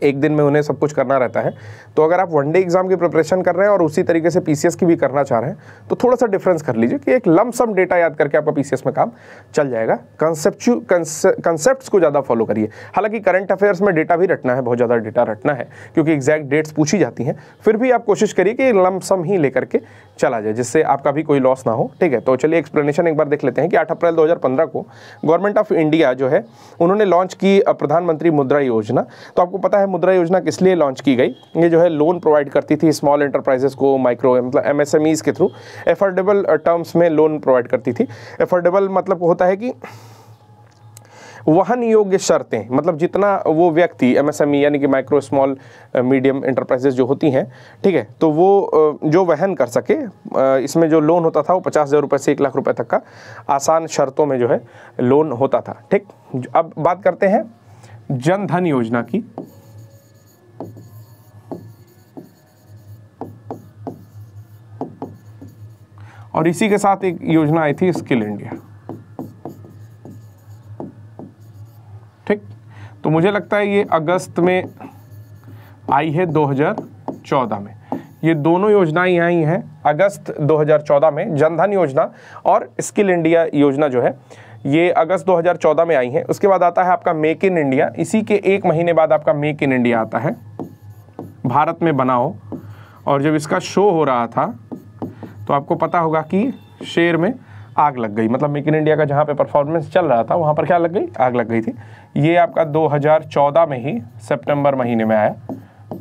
एक दिन में उन्हें सब कुछ करना रहता है। तो अगर आप वनडे एग्जाम की प्रिपरेशन कर रहे हैं और उसी तरीके से पीसीएस की भी करना चाह रहे हैं तो थोड़ा सा डिफरेंस कर लीजिए कि एक लम सम डेटा याद करके आपका पीसीएस में काम चल जाएगा। कंसेप्ट्स को ज़्यादा फॉलो करिए। हालांकि करंट अफेयर्स में डेटा भी रटना है, बहुत ज़्यादा डेटा रटना है क्योंकि एग्जैक्ट डेट्स पूछी जाती हैं, फिर भी आप कोशिश करिए कि लम सम ही लेकर के चला जाए जिससे आपका भी कोई लॉस ना हो। ठीक है, तो चलिए एक्सप्लेनेशन एक बार देख लेते हैं कि 8 अप्रैल 2015 को गवर्नमेंट ऑफ इंडिया जो है उन्होंने लॉन्च की प्रधानमंत्री मुद्रा योजना। तो आपको पता है मुद्रा योजना किस लिए लॉन्च की गई? ये जो है लोन प्रोवाइड करती थी स्मॉल एंटरप्राइजेस को, माइक्रो मतलब एमएसएमईज के थ्रू एफोर्डेबल टर्म्स में लोन प्रोवाइड करती थी। एफोर्डेबल मतलब होता है कि वहन योग्य शर्तें, मतलब जितना वो व्यक्ति एमएसएमई यानी कि माइक्रो स्मॉल मीडियम एंटरप्राइजेस जो होती हैं, ठीक है, तो वो जो वहन कर सके, इसमें जो लोन होता था वो 50,000 रुपये से 1 लाख रुपए तक का आसान शर्तों में जो है लोन होता था। ठीक, अब बात करते हैं जन धन योजना की। और इसी के साथ एक योजना आई थी स्किल इंडिया। ठीक, तो मुझे लगता है ये अगस्त में आई है 2014 में। ये दोनों योजनाएं आई हैं अगस्त 2014 में, जनधन योजना और स्किल इंडिया योजना जो है ये अगस्त 2014 में आई है। उसके बाद आता है आपका मेक इन इंडिया, इसी के 1 महीने बाद आपका मेक इन इंडिया आता है, भारत में बनाओ। और जब इसका शो हो रहा था तो आपको पता होगा कि शेयर में आग लग गई, मतलब मेक इन इंडिया का जहाँ पे परफॉर्मेंस चल रहा था वहाँ पर क्या लग गई? आग लग गई थी। ये आपका 2014 में ही सितंबर महीने में आया,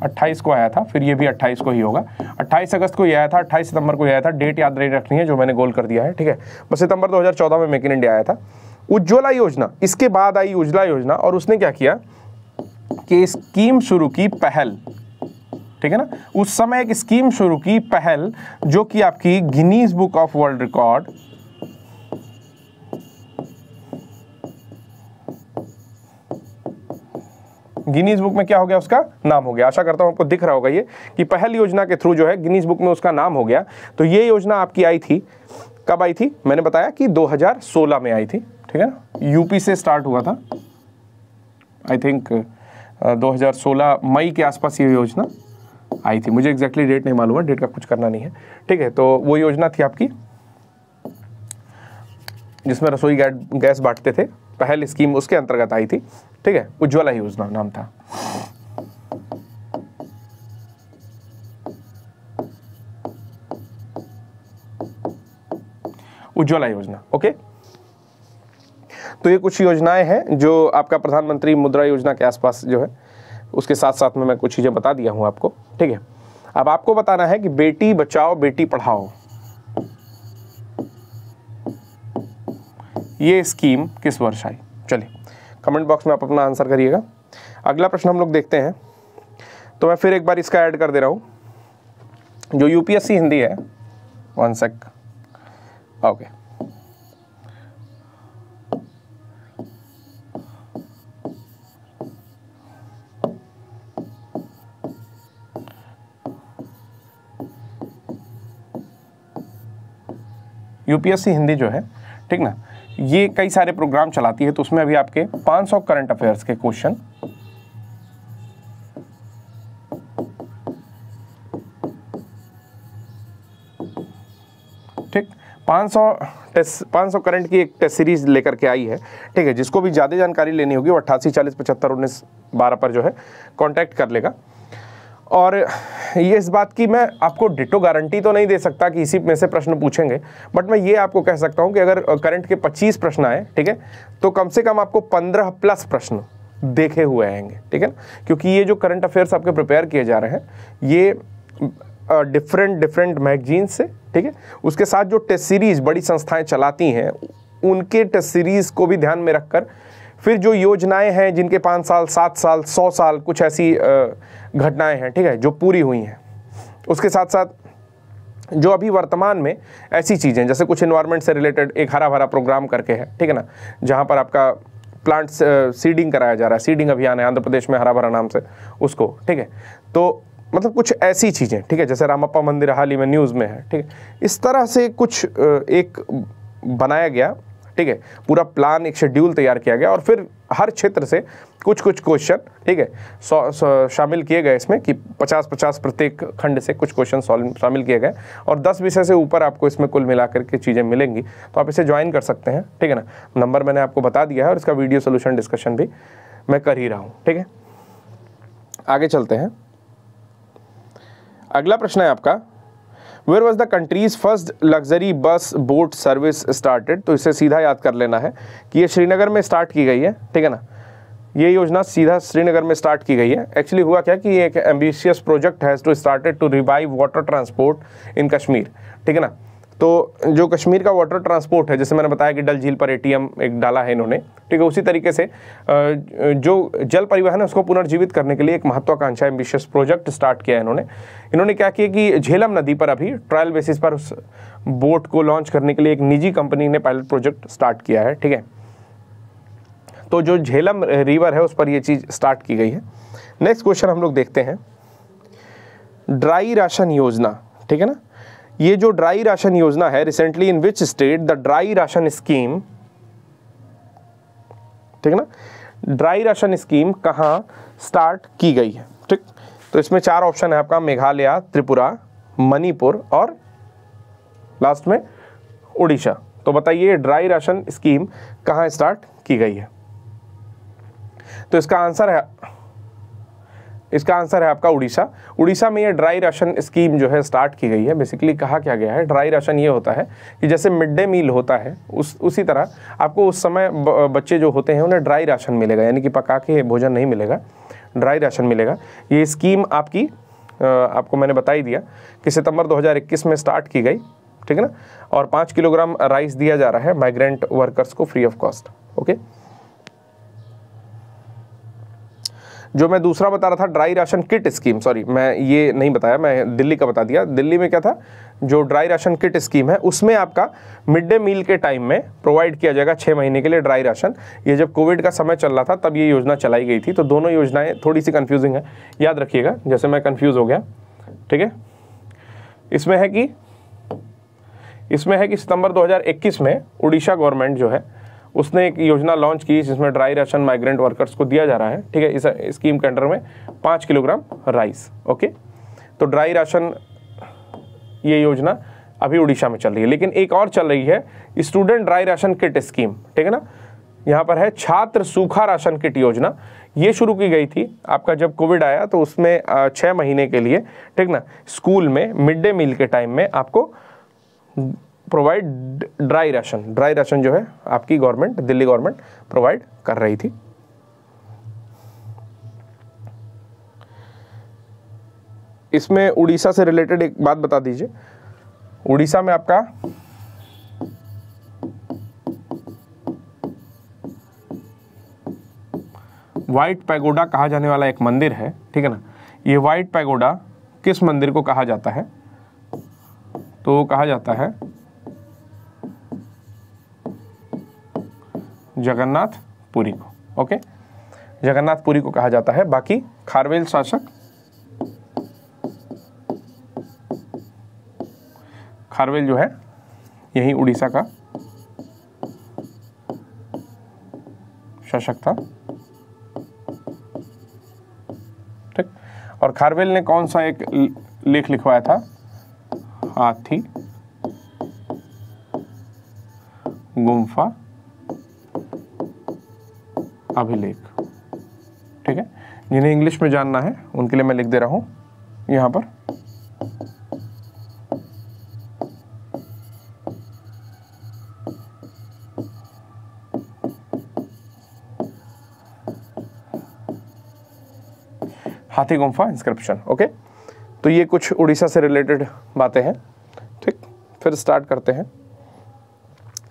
28 को आया था, फिर ये भी 28 को ही होगा। 28 अगस्त को ये आया था, 28 सितंबर को ये आया था। डेट याद नहीं रखनी है जो मैंने गोल कर दिया है, ठीक है। बस सितंबर 2014 में मेक इन इंडिया आया था। उज्ज्वला योजना, इसके बाद आई उज्ज्वला योजना, और उसने क्या किया कि स्कीम शुरू की पहल, ठीक है ना। उस समय एक स्कीम शुरू की पहल जो कि आपकी Guinness book of world record, Guinness book में क्या हो गया? उसका नाम हो गया। आशा करता हूं आपको दिख रहा होगा ये कि पहल योजना के थ्रू जो है गिनीज बुक में उसका नाम हो गया। तो ये योजना आपकी आई थी, कब आई थी? मैंने बताया कि 2016 में आई थी, ठीक है ना। यूपी से स्टार्ट हुआ था, आई थिंक 2016 मई के आसपास ये योजना आई थी। मुझे एग्जैक्टली डेट नहीं मालूम है, डेट का कुछ करना नहीं है, ठीक है। तो वो योजना थी आपकी जिसमें रसोई गैस बांटते थे, पहल स्कीम उसके अंतर्गत आई थी, ठीक है। उज्ज्वला योजना नाम था। उज्ज्वला योजना, ओके। तो ये कुछ योजनाएं हैं जो आपका प्रधानमंत्री मुद्रा योजना के आसपास जो है, उसके साथ साथ में मैं कुछ चीजें बता दिया हूं आपको, ठीक है। अब आपको बताना है कि बेटी बचाओ बेटी पढ़ाओ ये स्कीम किस वर्ष आई? चलिए कमेंट बॉक्स में आप अपना आंसर करिएगा। अगला प्रश्न हम लोग देखते हैं, तो मैं फिर एक बार इसका ऐड कर दे रहा हूं। जो यूपीएससी हिंदी है, 1 सेक, ओके। यूपीएससी हिंदी जो है, ठीक ना, ये कई सारे प्रोग्राम चलाती है। तो उसमें अभी आपके 500 करंट अफेयर्स के क्वेश्चन, ठीक, 500 करंट की एक टेस्ट सीरीज लेकर के आई है, ठीक है। जिसको भी ज़्यादा जानकारी लेनी होगी वो 88 40 75 19 12 पर जो है कांटेक्ट कर लेगा। और ये इस बात की मैं आपको डिटो गारंटी तो नहीं दे सकता कि इसी में से प्रश्न पूछेंगे, बट मैं ये आपको कह सकता हूँ कि अगर करंट के 25 प्रश्न आए, ठीक है, तो कम से कम आपको 15 प्लस प्रश्न देखे हुए आएंगे, ठीक है ना। क्योंकि ये जो करंट अफेयर्स आपके प्रिपेयर किए जा रहे हैं ये डिफरेंट मैगजीन से, ठीक है, उसके साथ जो टेस्ट सीरीज बड़ी संस्थाएं चलाती हैं उनके टेस्ट सीरीज को भी ध्यान में रखकर, फिर जो योजनाएं हैं जिनके 5 साल 7 साल 100 साल कुछ ऐसी घटनाएं हैं, ठीक है, जो पूरी हुई हैं, उसके साथ साथ जो अभी वर्तमान में ऐसी चीज़ें जैसे कुछ एनवायरनमेंट से रिलेटेड एक हरा भरा प्रोग्राम करके है, ठीक है ना, जहाँ पर आपका प्लांट सीडिंग कराया जा रहा है, सीडिंग अभियान है आंध्र प्रदेश में हरा भरा नाम से उसको, ठीक है। तो मतलब कुछ ऐसी चीज़ें, ठीक है, जैसे रामप्पा मंदिर हाल ही में न्यूज़ में है, ठीक है। इस तरह से कुछ एक बनाया गया ठीक है, पूरा प्लान, एक शेड्यूल तैयार किया गया और फिर हर क्षेत्र से कुछ कुछ क्वेश्चन, ठीक है, शामिल किए गए इसमें कि 50-50 प्रत्येक खंड से कुछ क्वेश्चन शामिल किए गए और 10 विषय से ऊपर आपको इसमें कुल मिलाकर के चीज़ें मिलेंगी। तो आप इसे ज्वाइन कर सकते हैं, ठीक है ना। नंबर मैंने आपको बता दिया है और इसका वीडियो सोल्यूशन डिस्कशन भी मैं कर ही रहा हूँ, ठीक है। आगे चलते हैं। अगला प्रश्न है आपका, where was the country's first luxury bus boat service started. तो इसे सीधा याद कर लेना है कि ये श्रीनगर में स्टार्ट की गई है, ठीक है ना। ये योजना सीधा श्रीनगर में स्टार्ट की गई है। एक्चुअली हुआ क्या कि एक ambitious project has to started to revive water transport in Kashmir, ठीक है ना। तो जो कश्मीर का वाटर ट्रांसपोर्ट है, जैसे मैंने बताया कि डल झील पर ATM एक डाला है इन्होंने, ठीक है, उसी तरीके से जो जल परिवहन है उसको पुनर्जीवित करने के लिए एक महत्वाकांक्षा एम्बिशियस प्रोजेक्ट स्टार्ट किया है इन्होंने क्या किया कि झेलम नदी पर अभी ट्रायल बेसिस पर उस बोट को लॉन्च करने के लिए एक निजी कंपनी ने पायलट प्रोजेक्ट स्टार्ट किया है, ठीक है। तो जो झेलम रिवर है उस पर यह चीज़ स्टार्ट की गई है। नेक्स्ट क्वेश्चन हम लोग देखते हैं, ड्राई राशन योजना, ठीक है ना। ये जो ड्राई राशन योजना है, recently in which state the dry ration scheme, ठीक है ना, ड्राई राशन स्कीम कहाँ स्टार्ट की गई है, ठीक। तो इसमें 4 ऑप्शन है आपका, मेघालय, त्रिपुरा, मणिपुर और लास्ट में उड़ीसा। तो बताइए ड्राई राशन स्कीम कहाँ स्टार्ट की गई है। तो इसका आंसर है आपका उड़ीसा। उड़ीसा में ये ड्राई राशन स्कीम जो है स्टार्ट की गई है। बेसिकली कहा क्या गया है, ड्राई राशन ये होता है कि जैसे मिड डे मील होता है उसी तरह आपको उस समय बच्चे जो होते हैं उन्हें ड्राई राशन मिलेगा, यानी कि पका के भोजन नहीं मिलेगा, ड्राई राशन मिलेगा। ये स्कीम आपको मैंने बता ही दिया कि सितंबर 2021 में स्टार्ट की गई, ठीक है ना। और 5 किलोग्राम राइस दिया जा रहा है माइग्रेंट वर्कर्स को फ्री ऑफ कॉस्ट, ओके। जो मैं दूसरा बता रहा था dry ration kit scheme, sorry मैं ये नहीं बताया, मैं दिल्ली का बता दिया। दिल्ली में क्या था, जो ड्राई राशन किट स्कीम है उसमें आपका मिड डे मील के टाइम में प्रोवाइड किया जाएगा 6 महीने के लिए ड्राई राशन। ये जब कोविड का समय चल रहा था तब ये योजना चलाई गई थी। तो दोनों योजनाएं थोड़ी सी कंफ्यूजिंग है, याद रखिएगा, जैसे मैं कंफ्यूज हो गया, ठीक है। इसमें है कि सितंबर 2021 में उड़ीसा गवर्नमेंट जो है उसने एक योजना लॉन्च की जिसमें ड्राई राशन माइग्रेंट वर्कर्स को दिया जा रहा है, ठीक है। इस स्कीम के अंडर में 5 किलोग्राम राइस, ओके। तो ड्राई राशन ये योजना अभी उड़ीसा में चल रही है, लेकिन एक और चल रही है student dry ration kit scheme, ठीक है ना। यहाँ पर है छात्र सूखा राशन किट योजना। ये शुरू की गई थी आपका जब कोविड आया, तो उसमें 6 महीने के लिए, ठीक ना, स्कूल में मिड डे मील के टाइम में आपको प्रोवाइड ड्राई राशन जो है आपकी गवर्नमेंट, दिल्ली गवर्नमेंट प्रोवाइड कर रही थी। इसमें उड़ीसा से रिलेटेड एक बात बता दीजिए, उड़ीसा में आपका व्हाइट पैगोडा कहा जाने वाला एक मंदिर है, ठीक है ना। ये व्हाइट पैगोडा किस मंदिर को कहा जाता है, तो कहा जाता है जगन्नाथपुरी को, ओके, जगन्नाथपुरी को कहा जाता है। बाकी खारवेल शासक, खारवेल जो है यही उड़ीसा का शासक था, ठीक। और खारवेल ने कौन सा एक लेख लिखवाया था, हाथी गुम्फा अभिलेख, ठीक है। जिन्हें इंग्लिश में जानना है उनके लिए मैं लिख दे रहा हूं यहां पर, हाथी गुम्फा इंस्क्रिप्शन, ओके। तो ये कुछ उड़ीसा से रिलेटेड बातें हैं, ठीक। फिर स्टार्ट करते हैं।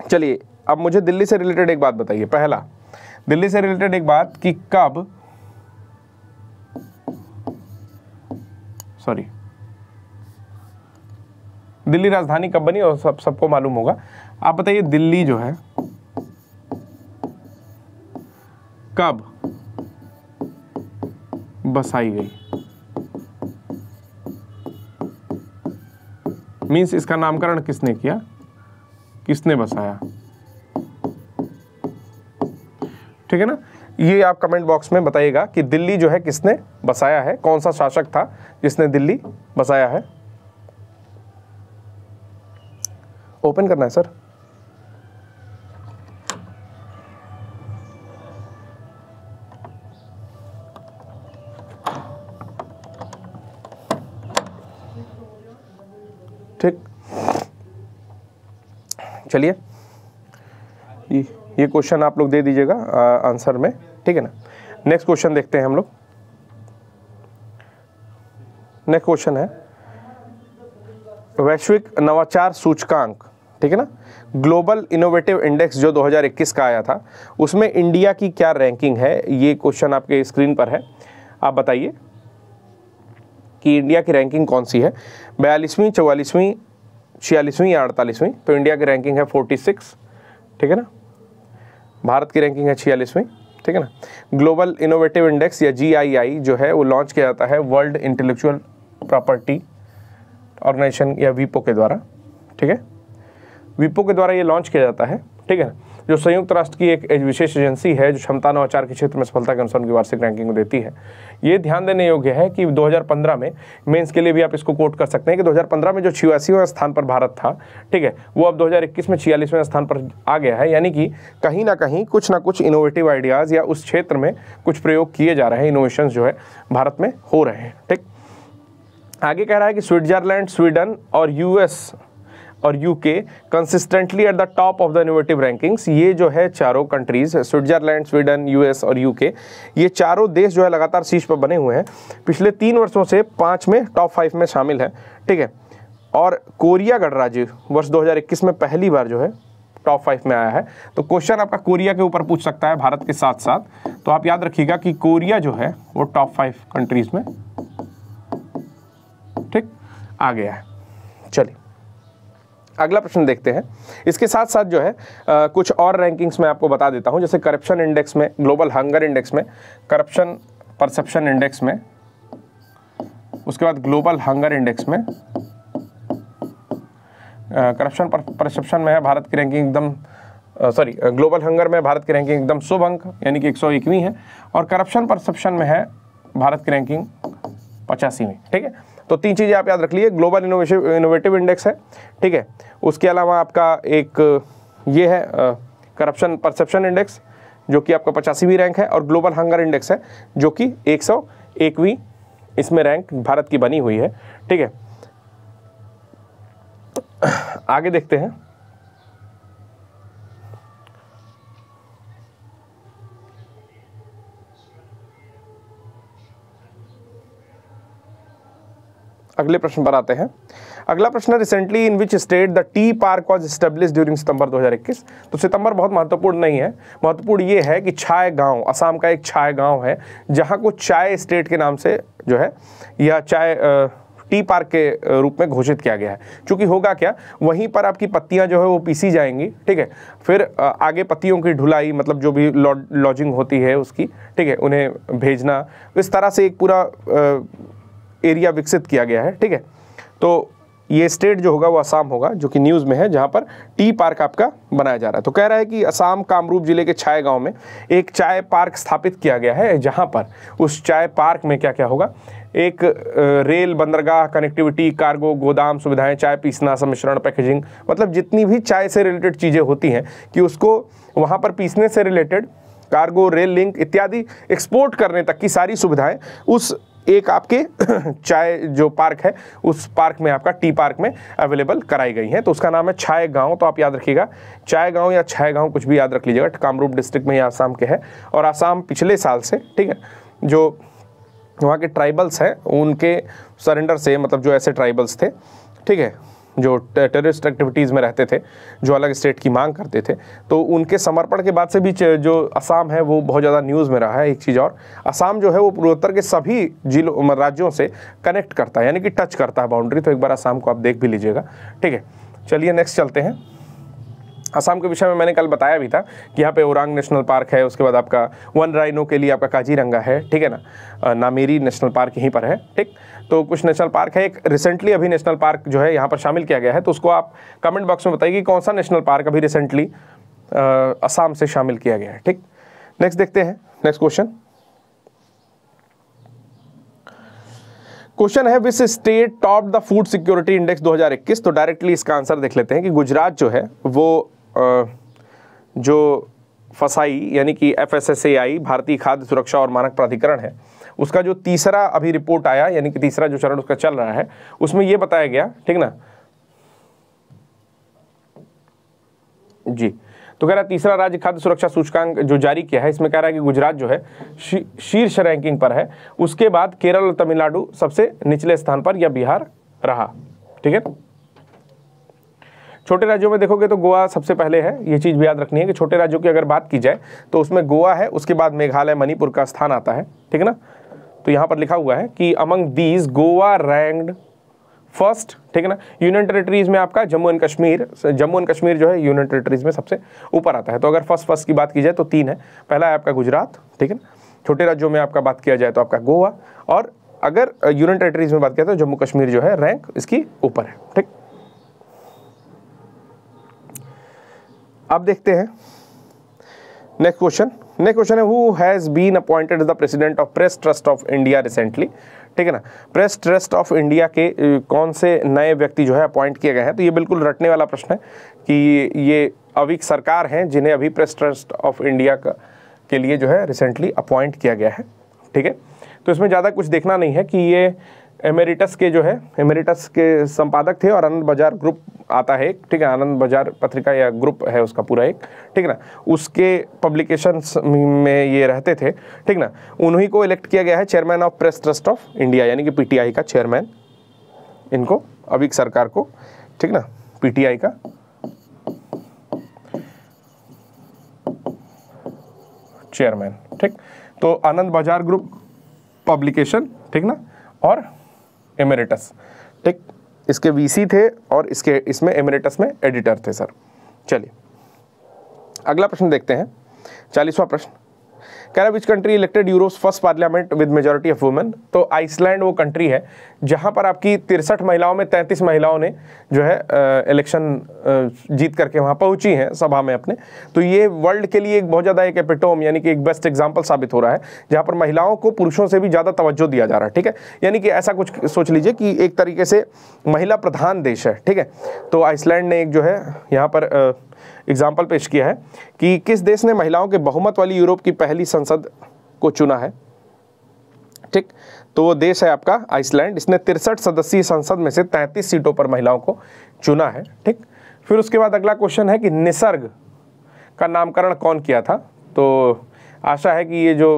चलिए अब मुझे दिल्ली से रिलेटेड एक बात बताइए। पहला, दिल्ली से रिलेटेड एक बात कि कब, सॉरी, दिल्ली राजधानी कब बनी और सबको मालूम होगा। आप बताइए दिल्ली जो है कब बसाई गई, मीन्स इसका नामकरण किसने किया, किसने बसाया। ठीक है ना। ये आप कमेंट बॉक्स में बताइएगा कि दिल्ली जो है किसने बसाया है, कौन सा शासक था जिसने दिल्ली बसाया है। ओपन करना है सर। ठीक, चलिए ये क्वेश्चन आप लोग दे दीजिएगा आंसर में, ठीक है ना। नेक्स्ट क्वेश्चन देखते हैं हम लोग। नेक्स्ट क्वेश्चन है वैश्विक नवाचार सूचकांक, ठीक है ना, ग्लोबल इनोवेटिव इंडेक्स जो 2021 का आया था, उसमें इंडिया की क्या रैंकिंग है। ये क्वेश्चन आपके स्क्रीन पर है, आप बताइए कि इंडिया की रैंकिंग कौन सी है, 42वीं, 44वीं, 46वीं या 48वीं। तो इंडिया की रैंकिंग है 46, ठीक है ना। भारत की रैंकिंग है 46वीं, ठीक है ना। ग्लोबल इनोवेटिव इंडेक्स या GII जो है वो लॉन्च किया जाता है वर्ल्ड इंटेलेक्चुअल प्रॉपर्टी ऑर्गेनाइजेशन या वीपो के द्वारा, ठीक है। वीपो के द्वारा ये लॉन्च किया जाता है, ठीक है ना, जो संयुक्त राष्ट्र की एक विशेष एजेंसी है जो क्षमता नवाचार के क्षेत्र में सफलता के अनुसार उनकी वार्षिक रैंकिंग को देती है। ये ध्यान देने योग्य है कि 2015 में, मेंस के लिए भी आप इसको कोट कर सकते हैं कि 2015 में जो 86वें स्थान पर भारत था, ठीक है, वो अब 2021 में 46वें स्थान पर आ गया है। यानी कि कहीं ना कहीं कुछ ना कुछ इनोवेटिव आइडियाज़ या उस क्षेत्र में कुछ प्रयोग किए जा रहे हैं, इनोवेशंस जो है भारत में हो रहे हैं, ठीक। आगे कह रहा है कि स्विट्जरलैंड, स्वीडन और US और UK consistently at the top of the innovative rankings. ये जो है चारों कंट्रीज, स्विट्जरलैंड, स्वीडन, US और UK, ये चारों देश जो है लगातार शीर्ष पर बने हुए हैं। पिछले 3 वर्षों से 5 में टॉप 5 में शामिल है, ठीक है। और कोरिया गणराज्य वर्ष 2021 में पहली बार जो है टॉप 5 में आया है। तो क्वेश्चन आपका कोरिया के ऊपर पूछ सकता है भारत के साथ साथ, तो आप याद रखिएगा कि कोरिया जो है वो टॉप 5 कंट्रीज में, ठीक, आ गया है। चलिए अगला प्रश्न देखते हैं। इसके साथ साथ जो है कुछ और रैंकिंग्स मैं आपको बता देता हूं, जैसे करप्शन इंडेक्स में, ग्लोबल हंगर इंडेक्स में, करप्शन परसेप्शन इंडेक्स में, उसके बाद ग्लोबल हंगर इंडेक्स में, करप्शन परसेप्शन में है भारत की रैंकिंग एकदम ग्लोबल हंगर में भारत की रैंकिंग एकदम शुभ अंक यानी कि 101वीं है, और करप्शन परसेप्शन में है भारत की रैंकिंग 85वीं, ठीक है। तो 3 चीज़ें आप याद रख लीजिए, ग्लोबल इनोवेटिव इंडेक्स है, ठीक है, उसके अलावा आपका एक ये है करप्शन परसेप्शन इंडेक्स जो कि आपका 85वीं रैंक है, और ग्लोबल हंगर इंडेक्स है जो कि 101वीं इसमें रैंक भारत की बनी हुई है, ठीक है। आगे देखते हैं। अगले प्रश्न पर आते हैं। अगला प्रश्न, recently in which state the tea park was establish during September 2021। तो सितंबर बहुत महत्वपूर्ण नहीं है, महत्वपूर्ण ये है कि छाय गांव, असम का एक छाय गांव है जहां को चाय स्टेट के नाम से जो है या चाय टी पार्क के रूप में घोषित किया गया है। क्योंकि होगा क्या, वहीं पर आपकी पत्तियां जो है वो पीसी जाएंगी, ठीक है, फिर आगे पत्तियों की ढुलाई, मतलब जो भी लॉजिंग होती है उसकी, ठीक है, उन्हें भेजना, इस तरह से एक पूरा एरिया विकसित किया गया है, ठीक है। तो ये स्टेट जो होगा वो असम होगा, जो कि न्यूज़ में है, जहाँ पर टी पार्क आपका बनाया जा रहा है। तो कह रहा है कि असम कामरूप जिले के छाय गांव में एक चाय पार्क स्थापित किया गया है, जहाँ पर उस चाय पार्क में क्या क्या होगा, एक रेल, बंदरगाह, कनेक्टिविटी, कार्गो, गोदाम सुविधाएं, चाय पीसना, सम्मिश्रण, पैकेजिंग, मतलब जितनी भी चाय से रिलेटेड चीज़ें होती हैं कि उसको वहाँ पर पीसने से रिलेटेड, कार्गो, रेल लिंक इत्यादि, एक्सपोर्ट करने तक की सारी सुविधाएं उस एक आपके चाय जो पार्क है उस पार्क में, आपका टी पार्क में अवेलेबल कराई गई हैं। तो उसका नाम है छाय गांव। तो आप याद रखिएगा, चाय गांव या छाय गांव कुछ भी याद रख लीजिएगा, कामरूप डिस्ट्रिक्ट में, ये आसाम के है। और आसाम पिछले साल से, ठीक है, जो वहाँ के ट्राइबल्स हैं उनके सरेंडर से, मतलब जो ऐसे ट्राइबल्स थे, ठीक है, जो टेररिस्ट एक्टिविटीज़ में रहते थे, जो अलग स्टेट की मांग करते थे, तो उनके समर्पण के बाद से भी जो असम है वो बहुत ज़्यादा न्यूज़ में रहा है। एक चीज़ और, असम जो है वो पूर्वोत्तर के सभी जिलों राज्यों से कनेक्ट करता है, यानी कि टच करता है बाउंड्री। तो एक बार असम को आप देख भी लीजिएगा, ठीक है। चलिए नेक्स्ट चलते हैं। असम के विषय में मैंने कल बताया भी था कि यहाँ पे ओरांग नेशनल पार्क है, उसके बाद आपका वन राइनो के लिए आपका काजीरंगा है, ठीक है ना, नामेरी नेशनल पार्क यहीं पर है, ठीक। तो कुछ नेशनल पार्क है, एक रिसेंटली अभी नेशनल पार्क जो है यहाँ पर शामिल किया गया है, तो उसको आप कमेंट बॉक्स में बताइए कि कौन सा नेशनल पार्क अभी रिसेंटली असम से शामिल किया गया है, ठीक। नेक्स्ट देखते हैं नेक्स्ट क्वेश्चन। क्वेश्चन है which state top the food security index 2021। तो डायरेक्टली इसका आंसर देख लेते हैं कि गुजरात जो है वो जो फसाई यानी कि FSSAI भारतीय खाद्य सुरक्षा और मानक प्राधिकरण है, उसका जो तीसरा अभी रिपोर्ट आया यानी कि तीसरा जो चरण उसका चल रहा है, उसमें ये बताया गया, ठीक ना जी। तो कह रहा है तीसरा राज्य खाद्य सुरक्षा सूचकांक जो जारी किया है, इसमें कह रहा है कि गुजरात जो है शीर्ष रैंकिंग पर है, उसके बाद केरल और तमिलनाडु सबसे निचले स्थान पर या बिहार रहा। ठीक है, छोटे राज्यों में देखोगे तो गोवा सबसे पहले है, ये चीज़ भी याद रखनी है कि छोटे राज्यों की अगर बात की जाए तो उसमें गोवा है, उसके बाद मेघालय मणिपुर का स्थान आता है। ठीक है ना, तो यहाँ पर लिखा हुआ है कि among these Goa ranked first. ठीक है ना, यूनियन टेरिटरीज में आपका जम्मू एंड कश्मीर जो है यूनियन टेरिटरीज में सबसे ऊपर आता है। तो अगर फर्स्ट की बात की जाए तो 3 है, पहला है आपका गुजरात, ठीक है ना, छोटे राज्यों में आपका बात किया जाए तो आपका गोवा, और अगर यूनियन टेरिटरीज में बात किया तो जम्मू कश्मीर जो है रैंक इसकी ऊपर है। ठीक, अब देखते हैं नेक्स्ट क्वेश्चन है who has been appointed the president of press trust of India recently. ठीक है ना, प्रेस ट्रस्ट ऑफ इंडिया के कौन से नए व्यक्ति जो है अपॉइंट किए गए हैं। तो ये बिल्कुल रटने वाला प्रश्न है कि ये अभी सरकार हैं जिन्हें अभी प्रेस ट्रस्ट ऑफ इंडिया के लिए जो है रिसेंटली अपॉइंट किया गया है। ठीक है, तो इसमें ज़्यादा कुछ देखना नहीं है कि ये एमेरिटस के संपादक थे और आनंद बाजार ग्रुप आता है एक, ठीक है, आनंद बाजार पत्रिका या ग्रुप है उसका पूरा एक, ठीक है ना, उसके पब्लिकेशंस में ये रहते थे। ठीक ना, उन्हीं को इलेक्ट किया गया है chairman of press trust of India यानी कि PTI का चेयरमैन, इनको अभी सरकार को, ठीक ना, PTI का चेयरमैन। ठीक, तो आनंद बाजार ग्रुप पब्लिकेशन, ठीक ना, और एमेरिटस, ठीक, इसके VC थे और इसमें एमेरिटस में एडिटर थे सर। चलिए अगला प्रश्न देखते हैं, 40वां प्रश्न। कह रहा है which country elected Europe's first parliament with majority of women. तो आइसलैंड वो कंट्री है जहां पर आपकी 63 महिलाओं में 33 महिलाओं ने जो है इलेक्शन जीत करके वहां पहुंची हैं सभा में अपने। तो ये वर्ल्ड के लिए एक बहुत ज़्यादा एक एपिटोम यानी कि एक बेस्ट एग्जाम्पल साबित हो रहा है जहाँ पर महिलाओं को पुरुषों से भी ज़्यादा तवज्जो दिया जा रहा है। ठीक है, यानी कि ऐसा कुछ सोच लीजिए कि एक तरीके से महिला प्रधान देश है। ठीक है, तो आइसलैंड ने एक जो है यहाँ पर एग्जाम्पल पेश किया है कि किस देश ने महिलाओं के बहुमत वाली यूरोप की पहली संसद को चुना है। ठीक, तो वो देश है आपका आइसलैंड, इसने 63 सदस्यीय संसद में से 33 सीटों पर महिलाओं को चुना है। ठीक, फिर उसके बाद अगला क्वेश्चन है कि निसर्ग का नामकरण कौन किया था। तो आशा है कि ये जो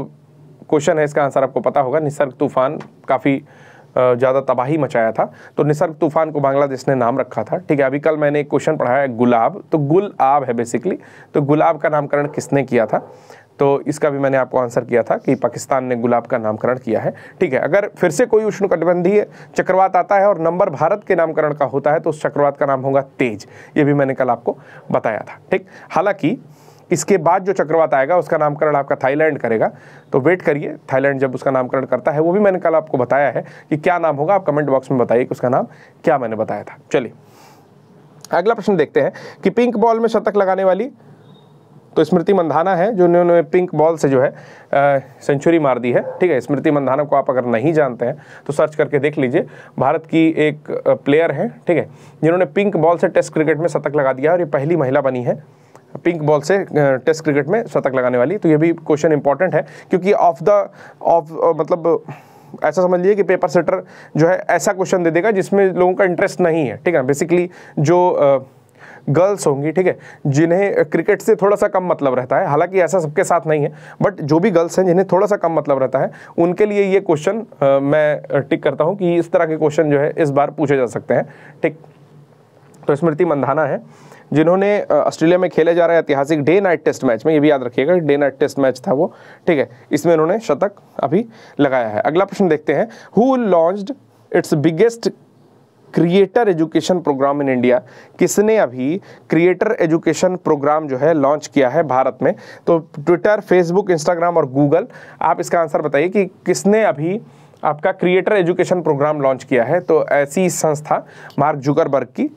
क्वेश्चन है इसका आंसर आपको पता होगा। निसर्ग तूफान काफ़ी ज़्यादा तबाही मचाया था, तो निसर्ग तूफान को बांग्लादेश ने नाम रखा था। ठीक है, अभी कल मैंने एक क्वेश्चन पढ़ा है गुलाब, तो गुल आब है बेसिकली, तो गुलाब का नामकरण किसने किया था। तो इसका भी मैंने आपको आंसर किया था कि पाकिस्तान ने गुलाब का नामकरण किया है। ठीक है, अगर फिर से कोई उष्णकटिबंधीय चक्रवात आता है और नंबर भारत के नामकरण का होता है तो उस चक्रवात का नाम होगा तेज, ये भी मैंने कल आपको बताया था। ठीक, हालांकि इसके बाद जो चक्रवात आएगा उसका नामकरण आपका थाईलैंड करेगा, तो वेट करिए, थाईलैंड जब उसका नामकरण करता है वो भी मैंने कल आपको बताया है कि क्या नाम होगा। आप कमेंट बॉक्स में बताइए कि उसका नाम क्या मैंने बताया था। चलिए अगला प्रश्न देखते हैं कि पिंक बॉल में शतक लगाने वाली तो स्मृति मंधाना है, जो उन्होंने पिंक बॉल से जो है सेंचुरी मार दी है। ठीक है, स्मृति मंधाना को आप अगर नहीं जानते हैं तो सर्च करके देख लीजिए, भारत की एक प्लेयर है, ठीक है, जिन्होंने पिंक बॉल से टेस्ट क्रिकेट में शतक लगा दिया और ये पहली महिला बनी है पिंक बॉल से टेस्ट क्रिकेट में शतक लगाने वाली। तो ये भी क्वेश्चन इंपॉर्टेंट है क्योंकि मतलब ऐसा समझ लीजिए कि पेपर सेटर जो है ऐसा क्वेश्चन दे देगा जिसमें लोगों का इंटरेस्ट नहीं है। ठीक है, बेसिकली जो गर्ल्स होंगी, ठीक है, जिन्हें क्रिकेट से थोड़ा सा कम मतलब रहता है, हालांकि ऐसा सबके साथ नहीं है, बट जो भी गर्ल्स हैं जिन्हें थोड़ा सा कम मतलब रहता है उनके लिए ये क्वेश्चन मैं टिक करता हूँ कि इस तरह के क्वेश्चन जो है इस बार पूछे जा सकते हैं। ठीक, तो स्मृति मंधाना है जिन्होंने ऑस्ट्रेलिया में खेले जा रहे ऐतिहासिक डे नाइट टेस्ट मैच में, ये भी याद रखिएगा डे नाइट टेस्ट मैच था वो, ठीक है, इसमें उन्होंने शतक अभी लगाया है। अगला प्रश्न देखते हैं, who launched its biggest creator education programme in India. किसने अभी क्रिएटर एजुकेशन प्रोग्राम जो है लॉन्च किया है भारत में। तो ट्विटर, फेसबुक, इंस्टाग्राम और गूगल, आप इसका आंसर बताइए कि किसने अभी आपका क्रिएटर एजुकेशन प्रोग्राम लॉन्च किया है। तो ऐसी संस्था मार्क जुकरबर्ग की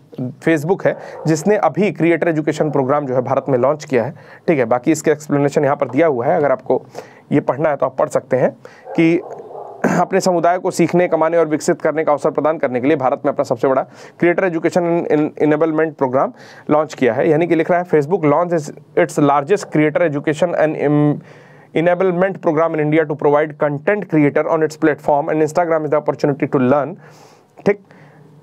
फेसबुक है जिसने अभी क्रिएटर एजुकेशन प्रोग्राम जो है भारत में लॉन्च किया है। ठीक है, बाकी इसका एक्सप्लेनेशन यहाँ पर दिया हुआ है, अगर आपको ये पढ़ना है तो आप पढ़ सकते हैं कि अपने समुदाय को सीखने, कमाने और विकसित करने का अवसर प्रदान करने के लिए भारत में अपना सबसे बड़ा creator education enablement programme launch किया है। यानी कि लिख रहा है Facebook launch its largest creator education and enablement program in India to provide content creator on its platform, and Instagram is the opportunity to learn, ठीक,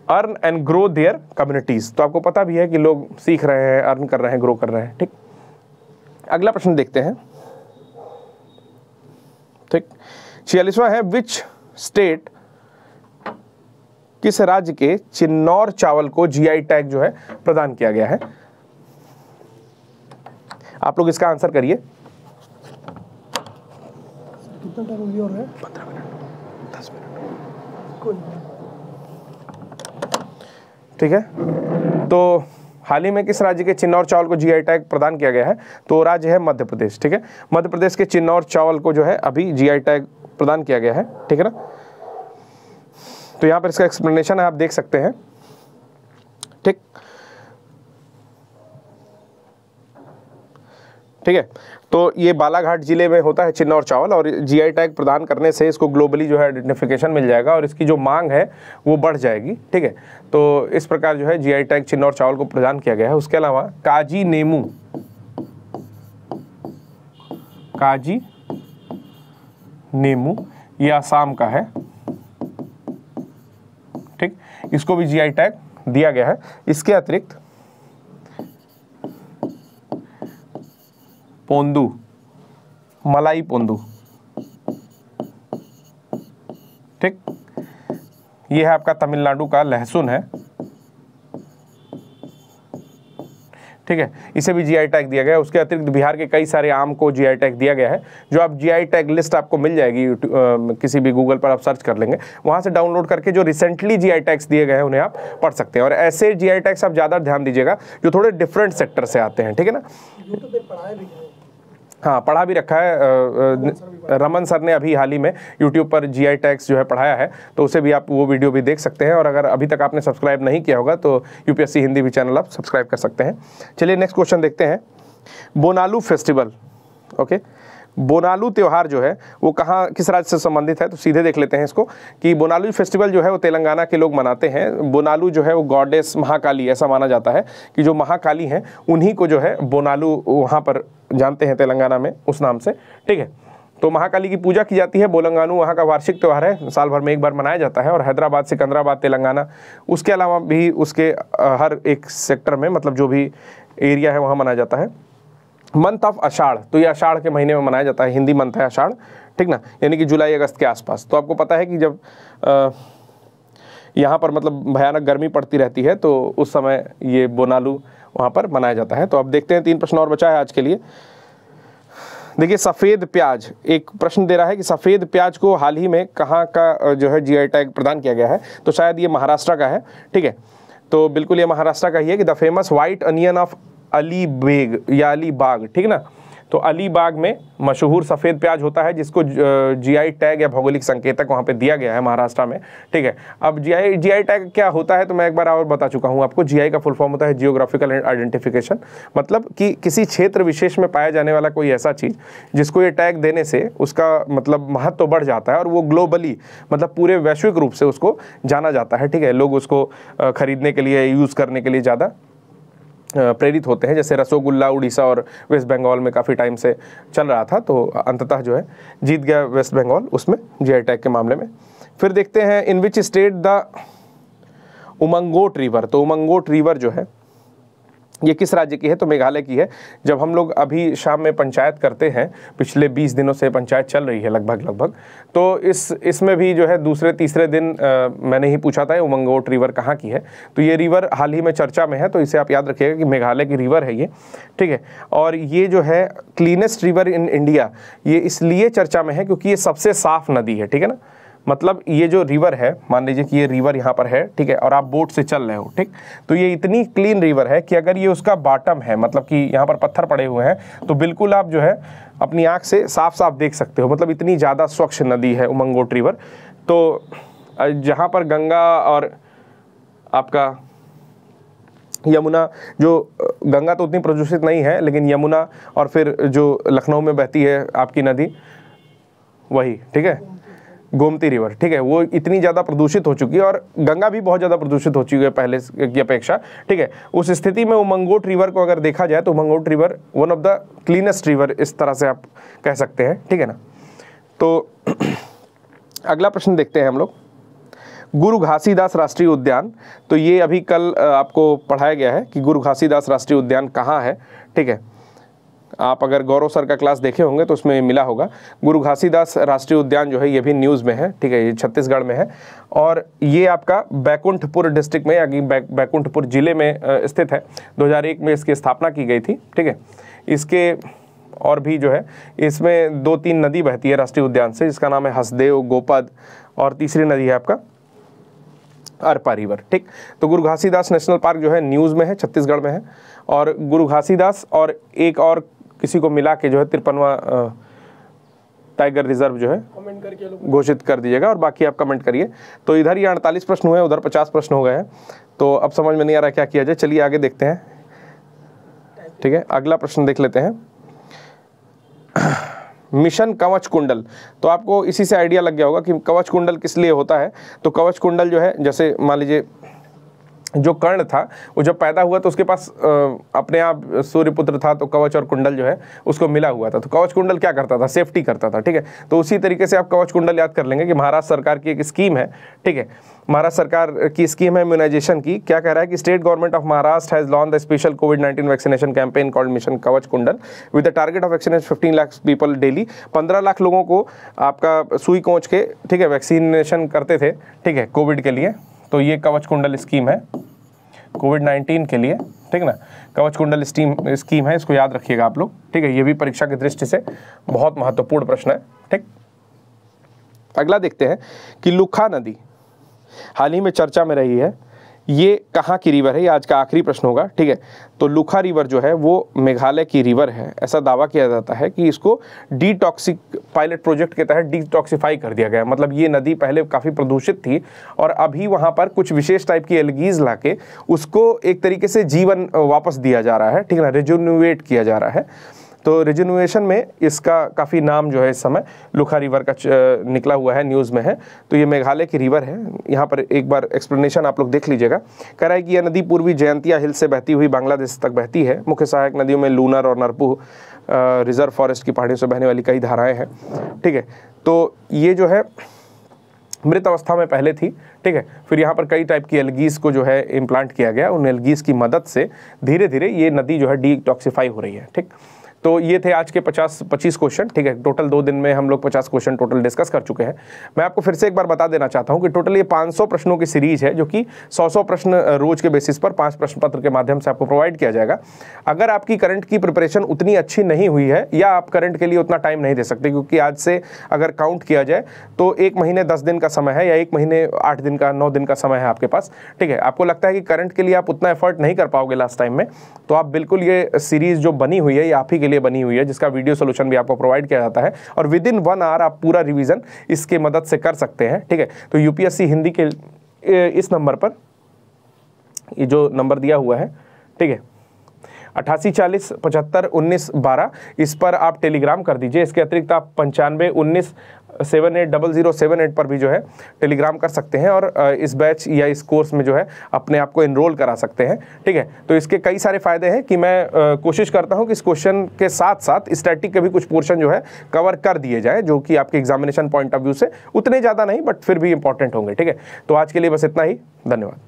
earn and grow their communities। तो आपको पता भी है कि लोग सीख रहे हैं, अर्न कर रहे हैं, ग्रो कर रहे हैं। ठीक, अगला प्रश्न देखते हैं। ठीक, 46वां है, विच स्टेट, किस राज्य के चिन्नौर चावल को जीआई टैग जो है प्रदान किया गया है? आप लोग इसका आंसर करिए। 15 मिनट 10 मिनट, ठीक है। तो हाल ही में किस राज्य के चिन्नौर चावल को जीआई टैग प्रदान किया गया है? तो राज्य है मध्य प्रदेश। ठीक है, मध्य प्रदेश के चिन्नौर चावल को जो है अभी जीआई टैग प्रदान किया गया है। ठीक है ना। तो यहाँ पर इसका एक्सप्लेनेशन है, आप देख सकते हैं। ठीक, ठीक है। तो ये बालाघाट जिले में होता है चिन्नौर चावल, और जीआई टैग प्रदान करने से इसको ग्लोबली जो है आइडेंटिफिकेशन मिल जाएगा और इसकी जो मांग है वो बढ़ जाएगी। ठीक है, तो इस प्रकार जो है जीआई टैग चिन्नौर चावल को प्रदान किया गया है। उसके अलावा काजी नेमू ये आसाम का है। ठीक, इसको भी जीआई टैग दिया गया है। इसके अतिरिक्त पोंदू, मलाई पोंदू, ठीक, ये है आपका तमिलनाडु का लहसुन है। ठीक है, इसे भी जीआई टैग दिया गया है। उसके अतिरिक्त बिहार के कई सारे आम को जीआई टैग दिया गया है, जो आप जीआई टैग लिस्ट आपको मिल जाएगी, किसी भी गूगल पर आप सर्च कर लेंगे, वहाँ से डाउनलोड करके जो रिसेंटली जीआई टैग्स दिए गए हैं उन्हें आप पढ़ सकते हैं। और ऐसे जीआई टैग्स आप ज़्यादा ध्यान दीजिएगा जो थोड़े डिफरेंट सेक्टर से आते हैं। ठीक है ना। हाँ, पढ़ा भी रखा है, रमन सर ने अभी हाल ही में यूट्यूब पर जीआई टैग्स जो है पढ़ाया है, तो उसे भी आप वो वीडियो भी देख सकते हैं। और अगर अभी तक आपने सब्सक्राइब नहीं किया होगा तो यूपीएससी हिंदी भी चैनल आप सब्सक्राइब कर सकते हैं। चलिए नेक्स्ट क्वेश्चन देखते हैं। बोनालू फेस्टिवल, ओके, बोनालू त्यौहार जो है वो कहाँ, किस राज्य से संबंधित है? तो सीधे देख लेते हैं इसको कि बोनालू फेस्टिवल जो है वो तेलंगाना के लोग मनाते हैं। बोनालू जो है वो गॉडेस महाकाली, ऐसा माना जाता है कि जो महाकाली हैं उन्हीं को जो है बोनालू वहाँ पर जानते हैं तेलंगाना में उस नाम से। ठीक है, तो महाकाली की पूजा की जाती है। बोलंगानू वहाँ का वार्षिक त्यौहार है, साल भर में एक बार मनाया जाता है। और हैदराबाद, सिकंदराबाद, तेलंगाना, उसके अलावा भी उसके हर एक सेक्टर में, मतलब जो भी एरिया है वहाँ मनाया जाता है। मंथ ऑफ आषाढ़, तो ये आषाढ़ के महीने में मनाया जाता है, हिंदी मंथ है आषाढ़। ठीक ना, यानी कि जुलाई अगस्त के आसपास। तो आपको पता है कि जब यहाँ पर मतलब भयानक गर्मी पड़ती रहती है तो उस समय ये बोनालू वहाँ पर मनाया जाता है। तो अब देखते हैं, 3 प्रश्न और बचा है आज के लिए। देखिए, सफ़ेद प्याज, एक प्रश्न दे रहा है कि सफ़ेद प्याज को हाल ही में कहाँ का जो है जीआई टैग प्रदान किया गया है? तो शायद ये महाराष्ट्र का है। ठीक है, तो बिल्कुल ये महाराष्ट्र का ही है कि the famous white onion of Alibeg या अलीबाग। ठीक ना, तो अलीबाग में मशहूर सफ़ेद प्याज होता है जिसको जीआई टैग या भौगोलिक संकेतक वहाँ पे दिया गया है महाराष्ट्र में। ठीक है, अब जीआई टैग क्या होता है तो मैं एक बार और बता चुका हूँ आपको। जीआई का फुल फॉर्म होता है जियोग्राफिकल आइडेंटिफिकेशन, मतलब कि किसी क्षेत्र विशेष में पाया जाने वाला कोई ऐसा चीज़ जिसको ये टैग देने से उसका मतलब महत्व तो बढ़ जाता है और वो ग्लोबली मतलब पूरे वैश्विक रूप से उसको जाना जाता है। ठीक है, लोग उसको खरीदने के लिए, यूज़ करने के लिए ज़्यादा प्रेरित होते हैं। जैसे रसोगुल्ला उड़ीसा और वेस्ट बंगाल में काफ़ी टाइम से चल रहा था, तो अंततः जो है जीत गया वेस्ट बंगाल उसमें जीआई टैग के मामले में। फिर देखते हैं, in which state the Umngot river, तो उमंगोट रिवर जो है ये किस राज्य की है? तो मेघालय की है। जब हम लोग अभी शाम में पंचायत करते हैं, पिछले 20 दिनों से पंचायत चल रही है लगभग, तो इसमें भी जो है दूसरे तीसरे दिन मैंने ही पूछा था उमंगोट रिवर कहाँ की है। तो ये रिवर हाल ही में चर्चा में है, तो इसे आप याद रखिएगा कि मेघालय की रिवर है ये। ठीक है, और ये जो है क्लीनेस्ट रिवर इन इंडिया, ये इसलिए चर्चा में है क्योंकि ये सबसे साफ नदी है। ठीक है ना, मतलब ये जो रिवर है, मान लीजिए कि ये रिवर यहाँ पर है, ठीक है, और आप बोट से चल रहे हो, ठीक, तो ये इतनी क्लीन रिवर है कि अगर ये उसका बॉटम है, मतलब कि यहाँ पर पत्थर पड़े हुए हैं, तो बिल्कुल आप जो है अपनी आँख से साफ साफ देख सकते हो। मतलब इतनी ज़्यादा स्वच्छ नदी है उमंगोट रिवर। तो जहाँ पर गंगा और आपका यमुना, जो गंगा तो उतनी प्रदूषित नहीं है, लेकिन यमुना और फिर जो लखनऊ में बहती है आपकी नदी वही, ठीक है, गोमती रिवर, ठीक है, वो इतनी ज़्यादा प्रदूषित हो चुकी है, और गंगा भी बहुत ज़्यादा प्रदूषित हो चुकी है पहले की अपेक्षा, ठीक है। उस स्थिति में उमंगोट रिवर को अगर देखा जाए तो Umngot river one of the cleanest river, इस तरह से आप कह सकते हैं, ठीक है ना। तो अगला प्रश्न देखते हैं हम लोग, गुरु घासीदास राष्ट्रीय उद्यान। तो ये अभी कल आपको पढ़ाया गया है कि गुरु घासीदास राष्ट्रीय उद्यान कहाँ है, ठीक है। आप अगर गौरव सर का क्लास देखे होंगे तो उसमें मिला होगा। गुरु घासीदास राष्ट्रीय उद्यान जो है ये भी न्यूज़ में है, ठीक है, ये छत्तीसगढ़ में है, और ये आपका बैकुंठपुर डिस्ट्रिक्ट में या बैकुंठपुर जिले में स्थित है। 2001 में इसकी स्थापना की गई थी, ठीक है। इसके और भी जो है इसमें 2-3 नदी बहती है राष्ट्रीय उद्यान से, जिसका नाम है हसदेव, गोपद, और तीसरी नदी है आपका अरपा रिवर, ठीक। तो गुरु घासीदास नेशनल पार्क जो है न्यूज़ में है, छत्तीसगढ़ में है, और गुरु घासीदास और एक और किसी को मिला के जो है 53वां टाइगर रिजर्व जो है कमेंट करके घोषित कर दीजिएगा, और बाकी आप कमेंट करिए। तो इधर ये 48 प्रश्न हुए, उधर 50 प्रश्न हो गए हैं, तो अब समझ में नहीं आ रहा क्या किया जाए। चलिए आगे देखते हैं, ठीक है। अगला प्रश्न देख लेते हैं, मिशन कवच कुंडल। तो आपको इसी से आइडिया लग गया होगा कि कवच कुंडल किस लिए होता है। तो कवच कुंडल जो है, जैसे मान लीजिए जो कर्ण था वो जब पैदा हुआ तो उसके पास अपने आप सूर्यपुत्र था, तो कवच और कुंडल जो है उसको मिला हुआ था। तो कवच कुंडल क्या करता था, सेफ्टी करता था, ठीक है। तो उसी तरीके से आप कवच कुंडल याद कर लेंगे कि महाराष्ट्र सरकार की एक स्कीम है, ठीक है। महाराष्ट्र सरकार की स्कीम है इम्यूनाइजेशन की। क्या कह रहा है कि state government of Maharashtra has launch the special covid vaccination campaign called mission कवच कुंडल with the target of vaccinate 15 lakh people daily. 15 lakh लोगों को आपका सुई कोंच के, ठीक है, वैक्सीनेशन करते थे, ठीक है, कोविड के लिए। तो ये कवच कुंडल स्कीम है कोविड-19 के लिए, ठीक है ना। कवच कुंडल स्कीम है, इसको याद रखिएगा आप लोग, ठीक है। ये भी परीक्षा की दृष्टि से बहुत महत्वपूर्ण प्रश्न है, ठीक। अगला देखते हैं कि लुखा नदी हाल ही में चर्चा में रही है, ये कहाँ की रिवर है, ये आज का आखिरी प्रश्न होगा, ठीक है। तो लुखा रिवर जो है वो मेघालय की रिवर है। ऐसा दावा किया जाता है कि इसको डिटॉक्सिक पायलट प्रोजेक्ट के तहत डिटॉक्सिफाई कर दिया गया। मतलब ये नदी पहले काफ़ी प्रदूषित थी और अभी वहाँ पर कुछ विशेष टाइप की एल्गीज लाके उसको एक तरीके से जीवन वापस दिया जा रहा है, ठीक है ना, रिजुनवेट किया जा रहा है। तो रिजुनवेशन में इसका काफ़ी नाम जो है इस समय लुखा रिवर का निकला हुआ है, न्यूज़ में है। तो ये मेघालय की रिवर है। यहाँ पर एक बार एक्सप्लेनेशन आप लोग देख लीजिएगा। कह रहा है कि यह नदी पूर्वी जयंतिया हिल से बहती हुई बांग्लादेश तक बहती है। मुख्य सहायक नदियों में लूनर और नरपू रिजर्व फॉरेस्ट की पहाड़ियों से बहने वाली कई धाराएँ हैं, ठीक है। तो ये जो है मृत अवस्था में पहले थी, ठीक है। फिर यहाँ पर कई टाइप की एल्गीज को जो है इम्प्लांट किया गया। उन एल्गीज की मदद से धीरे धीरे ये नदी जो है डिटॉक्सिफाई हो रही है, ठीक। तो ये थे आज के 25 क्वेश्चन, ठीक है। टोटल 2 दिन में हम लोग 50 क्वेश्चन टोटल डिस्कस कर चुके हैं। मैं आपको फिर से एक बार बता देना चाहता हूँ कि टोटल ये 500 प्रश्नों की सीरीज है, जो कि 100 प्रश्न रोज के बेसिस पर 5 प्रश्न पत्र के माध्यम से आपको प्रोवाइड किया जाएगा। अगर आपकी करंट की प्रिपरेशन उतनी अच्छी नहीं हुई है या आप करंट के लिए उतना टाइम नहीं दे सकते, क्योंकि आज से अगर काउंट किया जाए तो 1 महीने 10 दिन का समय है या 1 महीने 8 दिन का 9 दिन का समय है आपके पास, ठीक है। आपको लगता है कि करंट के लिए आप उतना एफर्ट नहीं कर पाओगे लास्ट टाइम में, तो आप बिल्कुल ये सीरीज जो बनी हुई है ये आप ही के लिए बनी हुई है, जिसका वीडियो सोल्यूशन भी आपको प्रोवाइड किया जाता है और विद इन 1 आवर आप पूरा रिवीजन इसके मदद से कर सकते हैं, ठीक है। तो यूपीएससी हिंदी के इस नंबर पर, ये जो नंबर दिया हुआ है, ठीक है, 88 40 75 19 12, इस पर आप टेलीग्राम कर दीजिए। इसके अतिरिक्त आप 95 19 78 0078 पर भी जो है टेलीग्राम कर सकते हैं और इस बैच या इस कोर्स में जो है अपने आप को एनरोल करा सकते हैं, ठीक है। तो इसके कई सारे फ़ायदे हैं कि मैं कोशिश करता हूं कि इस क्वेश्चन के साथ साथ स्टैटिक के भी कुछ पोर्शन जो है कवर कर दिए जाएँ, जो कि आपके एग्जामिनेशन पॉइंट ऑफ व्यू से उतने ज़्यादा नहीं बट फिर भी इंपॉर्टेंट होंगे, ठीक है। तो आज के लिए बस इतना ही, धन्यवाद।